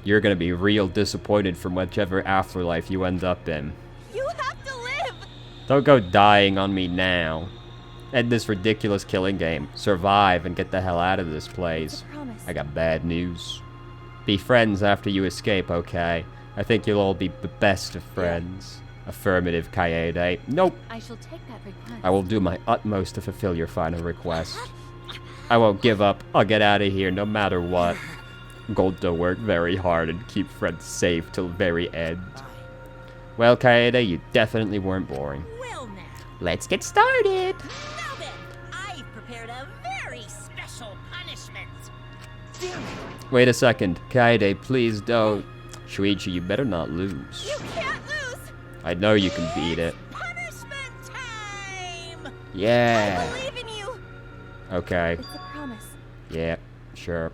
You're gonna be real disappointed from whichever afterlife you end up in. You have to live. Don't go dying on me now. End this ridiculous killing game. Survive and get the hell out of this place. Promise. I got bad news. Be friends after you escape, okay? I think you'll all be the best of friends. Affirmative, Kaede. Nope. I shall take that request. I will do my utmost to fulfill your final request. I won't give up. I'll get out of here no matter what. I'm going to work very hard and keep friends safe till the very end. Well, Kaede, you definitely weren't boring. Well now. Let's get started. Now then, I've prepared a very special punishment. Wait a second. Kaede, please don't. Shuichi, you better not lose. You can't lose. I know you can beat it. Punishment time! Yeah. I believe in you. Okay. It's a promise. Yeah, sure.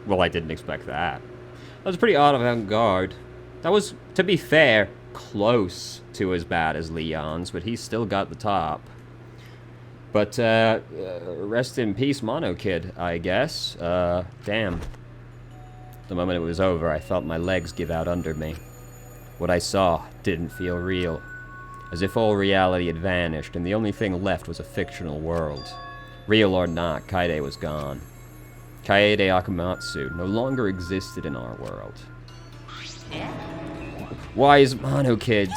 Well, I didn't expect that. That was pretty odd avant-garde. That was, to be fair, close to as bad as Leon's, but he still got the top. But, rest in peace, Mono Kid, I guess. Damn. The moment it was over, I felt my legs give out under me. What I saw didn't feel real. As if all reality had vanished, and the only thing left was a fictional world. Real or not, Kaede was gone. Kaede Akamatsu no longer existed in our world. Why is Mono Kids?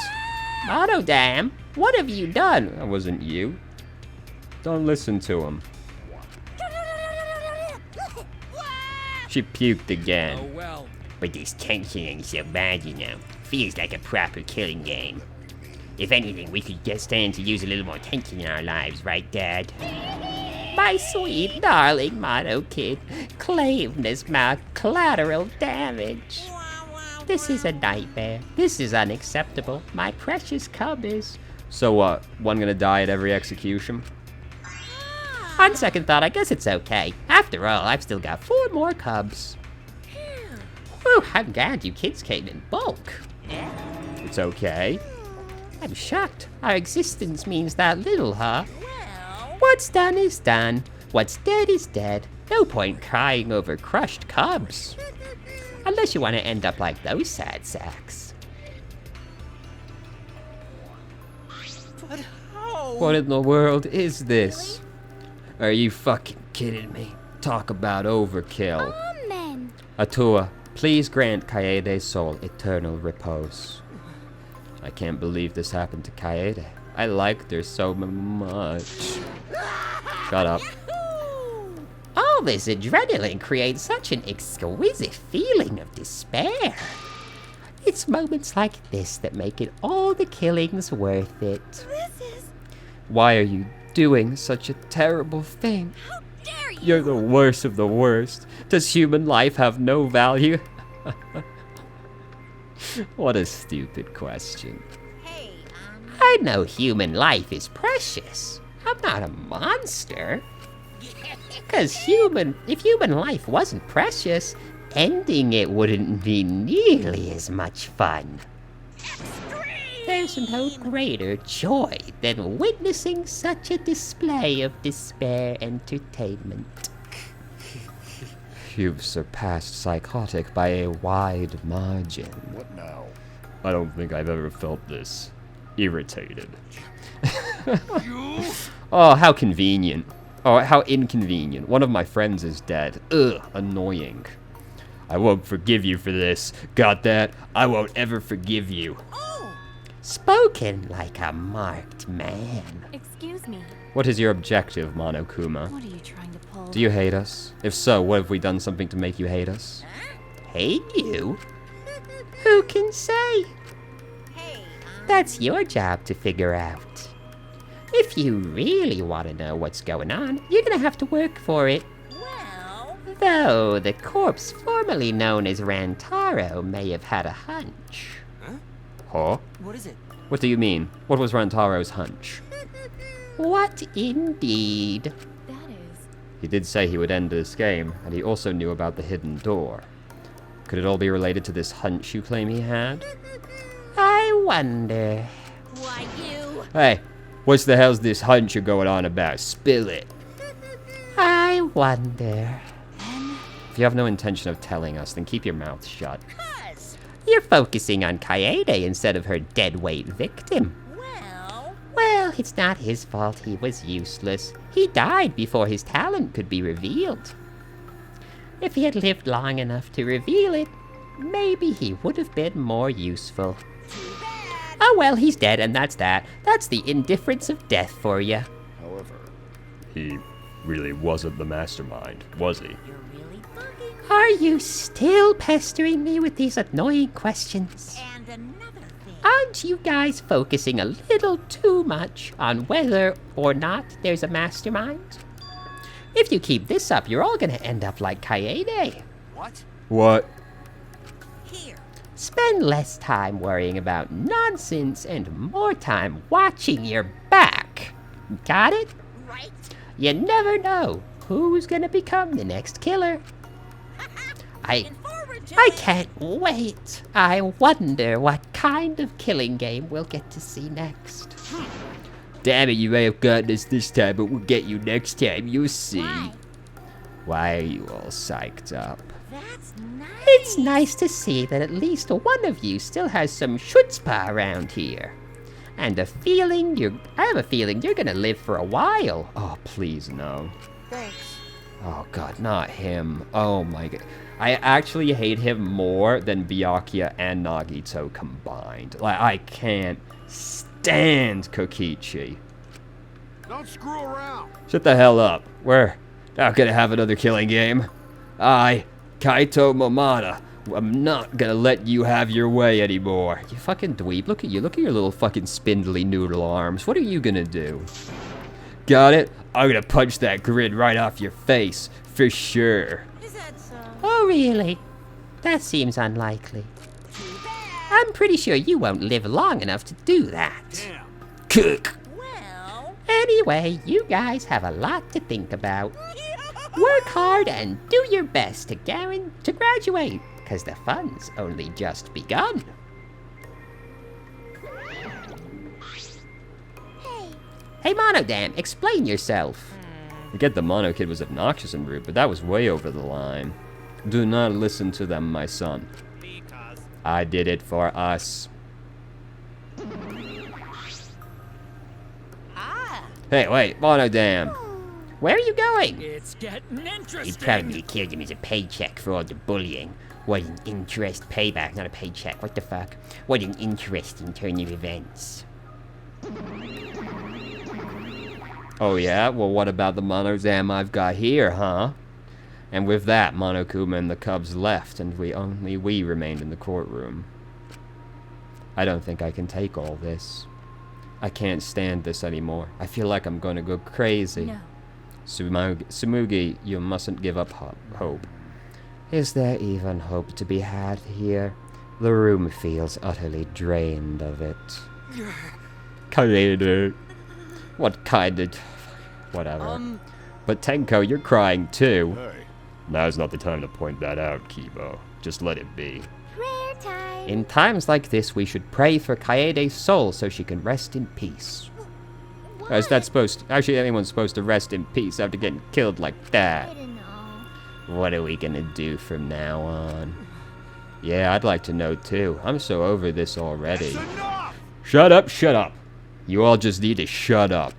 Mono Dam, what have you done? That wasn't you. Don't listen to him. She puked again. Oh well. But this tension ain't so bad, you know. Feels like a proper killing game. If anything, we could just stand to use a little more tension in our lives, right, Dad? My sweet darling Mono Kid claimed as my collateral damage. This is a nightmare. This is unacceptable. My precious cub is... So what? One gonna die at every execution? On second thought, I guess it's okay. After all, I've still got 4 more cubs. Whew, I'm glad you kids came in bulk. It's okay. I'm shocked. Our existence means that little, huh? What's done is done. What's dead is dead. No point crying over crushed cubs. Unless you want to end up like those sad sacks. But how? What in the world is this? Are you fucking kidding me? Talk about overkill. Amen. Atua, please grant Kaede's soul eternal repose. I can't believe this happened to Kaede. I liked her so much. Shut up. All this adrenaline creates such an exquisite feeling of despair. It's moments like this that make it all the killings worth it. This is... Why are you doing such a terrible thing? How dare you! You're the worst of the worst. Does human life have no value? What a stupid question. Hey, I know human life is precious. I'm not a monster. Because if human life wasn't precious, ending it wouldn't be nearly as much fun. There's no greater joy than witnessing such a display of despair entertainment. You've surpassed psychotic by a wide margin. What now? I don't think I've ever felt this irritated. Oh, how convenient. Oh, how inconvenient. One of my friends is dead. Ugh, annoying. I won't forgive you for this. Got that? I won't ever forgive you. Spoken like a marked man. Excuse me. What is your objective, Monokuma? What are you trying to pull? Do you hate us? If so, what have we done something to make you hate us? Hate you? Who can say? That's your job to figure out. If you really want to know what's going on, you're gonna have to work for it. Though the corpse formerly known as Rantaro may have had a hunch. Huh? What is it? What do you mean? What was Rantaro's hunch? What indeed? That is. He did say he would end this game, and he also knew about the hidden door. Could it all be related to this hunch you claim he had? I wonder. Why, you? Hey, what's the hell's this hunch you're going on about? Spill it. I wonder. If you have no intention of telling us, then keep your mouth shut. You're focusing on Kaede instead of her deadweight victim. Well, it's not his fault he was useless. He died before his talent could be revealed. If he had lived long enough to reveal it, maybe he would have been more useful. Oh well, he's dead and that's that. That's the indifference of death for you. However, He really wasn't the mastermind, was he? Are you still pestering me with these annoying questions? And another thing. Aren't you guys focusing a little too much on whether or not there's a mastermind? If you keep this up, you're all gonna end up like Kaede. What? Spend less time worrying about nonsense and more time watching your back. Got it? Right? You never know who's gonna become the next killer. I can't wait. I wonder what kind of killing game we'll get to see next. Damn it, you may have gotten us this time, but we'll get you next time, you'll see. Why are you all psyched up? That's nice. It's nice to see that at least one of you still has some chutzpah around here. And I have a feeling you're gonna live for a while. Oh, please, no. Thanks. Oh god, not him. Oh my god. I actually hate him more than Byakuya and Nagito combined. Like, I can't stand Kokichi. Don't screw around. Shut the hell up. We're not gonna have another killing game. I, Kaito Momota, I'm not gonna let you have your way anymore. You fucking dweeb. Look at you. Look at your little fucking spindly noodle arms. What are you gonna do? Got it? I'm gonna punch that grin right off your face. For sure. Is that so? Oh, really? That seems unlikely. I'm pretty sure you won't live long enough to do that. Cook. Well. Anyway, you guys have a lot to think about. Work hard and do your best to graduate, because the fun's only just begun. Hey, Monodam, explain yourself. I get the Mono Kid was obnoxious and rude, but that was way over the line. Do not listen to them, my son. I did it for us. Hey, wait, Monodam. Where are you going? It's getting interesting. He probably killed him as a paycheck for all the bullying. What an interest payback, not a paycheck. What the fuck? What an interesting turn of events. Oh yeah? Well, what about the Monozam I've got here, huh? And with that, Monokuma and the Cubs left, and only we remained in the courtroom. I don't think I can take all this. I can't stand this anymore. I feel like I'm going to go crazy. No. Tsumugi, you mustn't give up hope. Is there even hope to be had here? The room feels utterly drained of it. Kaede. What kind of... Whatever. But Tenko, you're crying too. hey, Now's not the time to point that out, Kibo. Just let it be. Prayer time. In times like this, we should pray for Kaede's soul so she can rest in peace. Is that supposed to... Actually, anyone's supposed to rest in peace after getting killed like that. I don't know. What are we gonna do from now on? Yeah, I'd like to know too. I'm so over this already. Shut up, shut up. You all just need to shut up.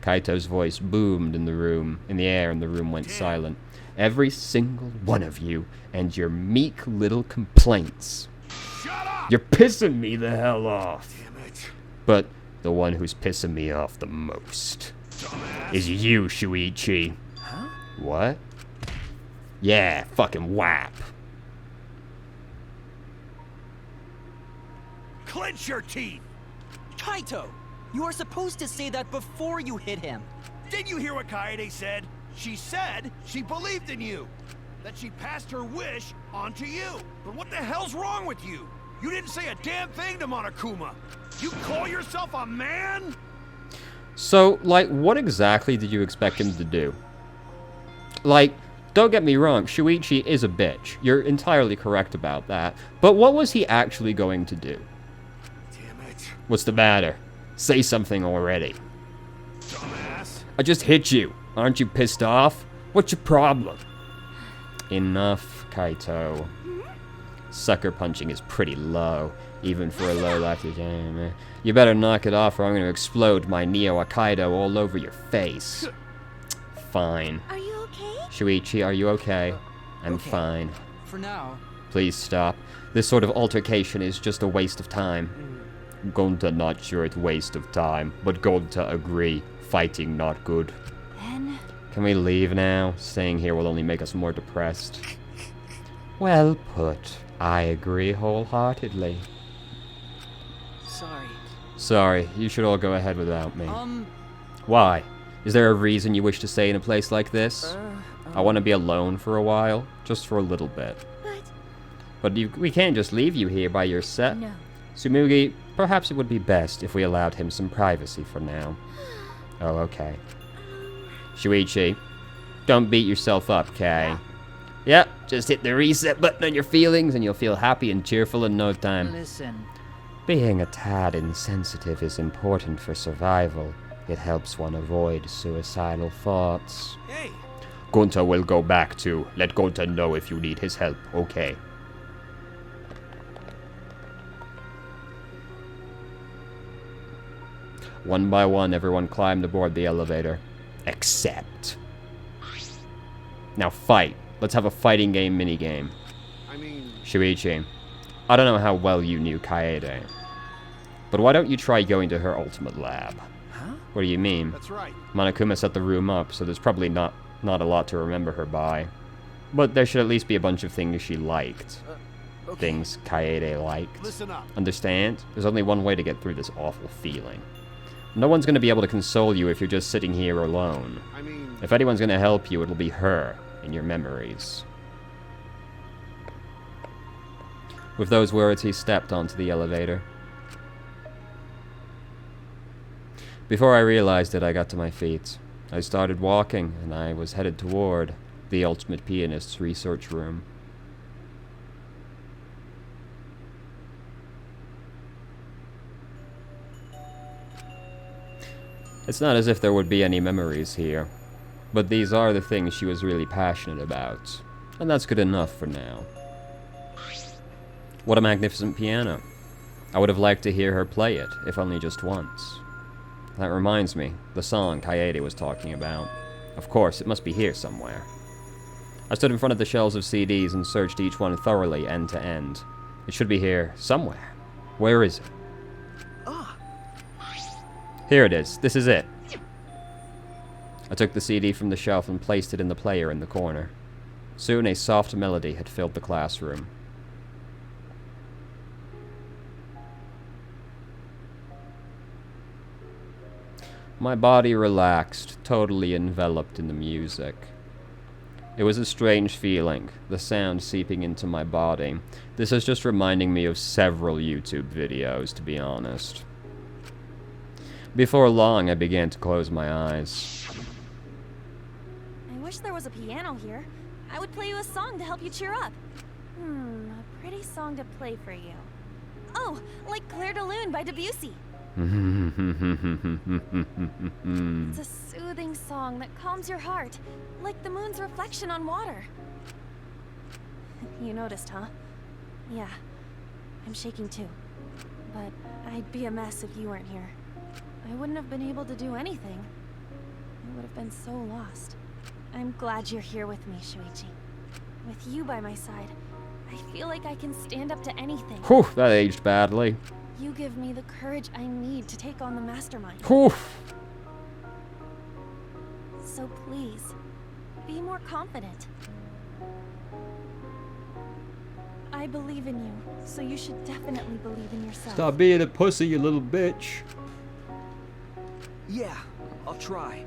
Kaito's voice boomed in the room, in the air, and the room went silent. Every single one of you and your meek little complaints. Shut up! You're pissing me the hell off. Damn it. But the one who's pissing me off the most is you, Shuichi. Huh? What? Yeah, fucking whap. Clench your teeth! Kaito! You are supposed to say that before you hit him. Did you hear what Kaede said? She said she believed in you. That she passed her wish on to you. But what the hell's wrong with you? You didn't say a damn thing to Monokuma. You call yourself a man? So, like, what exactly did you expect him to do? Like, don't get me wrong, Shuichi is a bitch. You're entirely correct about that. But what was he actually going to do? Damn it. What's the matter? Say something already. Dumbass. I just hit you. Aren't you pissed off? What's your problem? Enough, Kaito. Sucker punching is pretty low, even for a low like you. You better knock it off or I'm going to explode my Neo Akaido all over your face. Fine. Are you okay? Shuichi, are you okay? I'm Okay. fine. For now. Please stop. This sort of altercation is just a waste of time. Gonta not sure it's waste of time, but Gonta agree. Fighting not good. Then... Can we leave now? Staying here will only make us more depressed. Well put. I agree wholeheartedly. Sorry. Sorry, you should all go ahead without me. Um... Why? Is there a reason you wish to stay in a place like this? I want to be alone for a while, just for a little bit. But we can't just leave you here by yourself. No. Tsumugi, perhaps it would be best if we allowed him some privacy for now. Oh, okay. Shuichi, don't beat yourself up, Kay. Yep, just hit the reset button on your feelings and you'll feel happy and cheerful in no time. Listen. Being a tad insensitive is important for survival. It helps one avoid suicidal thoughts. Hey, Gonta will go back too. Let Gonta know if you need his help, okay? One by one, everyone climbed aboard the elevator. Except. Now fight. Let's have a fighting game minigame. I mean... Shuichi, I don't know how well you knew Kaede, but why don't you try going to her ultimate lab? Huh? What do you mean? That's right. Monokuma set the room up, so there's probably not a lot to remember her by. But there should at least be a bunch of things she liked. Okay. Things Kaede liked. Listen up. Understand? There's only one way to get through this awful feeling. No one's going to be able to console you if you're just sitting here alone. I mean... If anyone's going to help you, it'll be her in your memories. With those words, he stepped onto the elevator. Before I realized it, I got to my feet. I started walking, and I was headed toward the Ultimate Pianist's research room. It's not as if there would be any memories here, but these are the things she was really passionate about, and that's good enough for now. What a magnificent piano. I would have liked to hear her play it, if only just once. That reminds me, the song Kaede was talking about. Of course, it must be here somewhere. I stood in front of the shelves of CDs and searched each one thoroughly end to end. It should be here somewhere. Where is it? Here it is. This is it. I took the CD from the shelf and placed it in the player in the corner. Soon a soft melody had filled the classroom. My body relaxed, totally enveloped in the music. It was a strange feeling, the sound seeping into my body. This is just reminding me of several YouTube videos, to be honest. Before long, I began to close my eyes. I wish there was a piano here. I would play you a song to help you cheer up. A pretty song to play for you. Oh, like Clair de Lune by Debussy. It's a soothing song that calms your heart, like the moon's reflection on water. You noticed, huh? Yeah, I'm shaking too. But I'd be a mess if you weren't here. I wouldn't have been able to do anything. I would have been so lost. I'm glad you're here with me, Shuichi. With you by my side, I feel like I can stand up to anything. Whew, that aged badly. You give me the courage I need to take on the mastermind. Whew. So please, be more confident. I believe in you, so you should definitely believe in yourself. Stop being a pussy, you little bitch. Yeah, I'll try.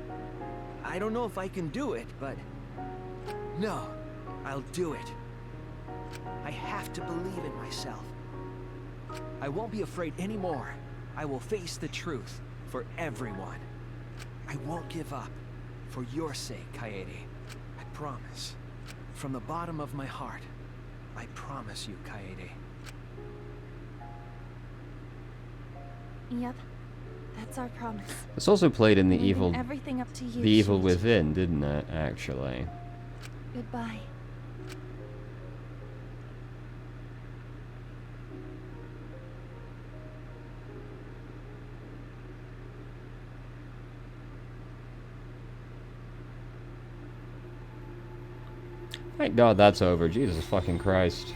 I don't know if I can do it, but... No, I'll do it. I have to believe in myself. I won't be afraid anymore. I will face the truth for everyone. I won't give up. For your sake, Kaede. I promise. From the bottom of my heart, I promise you, Kaede. Yep, that's our promise. It's also played in the Leaving evil... everything up to you, The Evil Shuichi. Within, didn't it, actually? Goodbye. Thank God that's over. Jesus fucking Christ.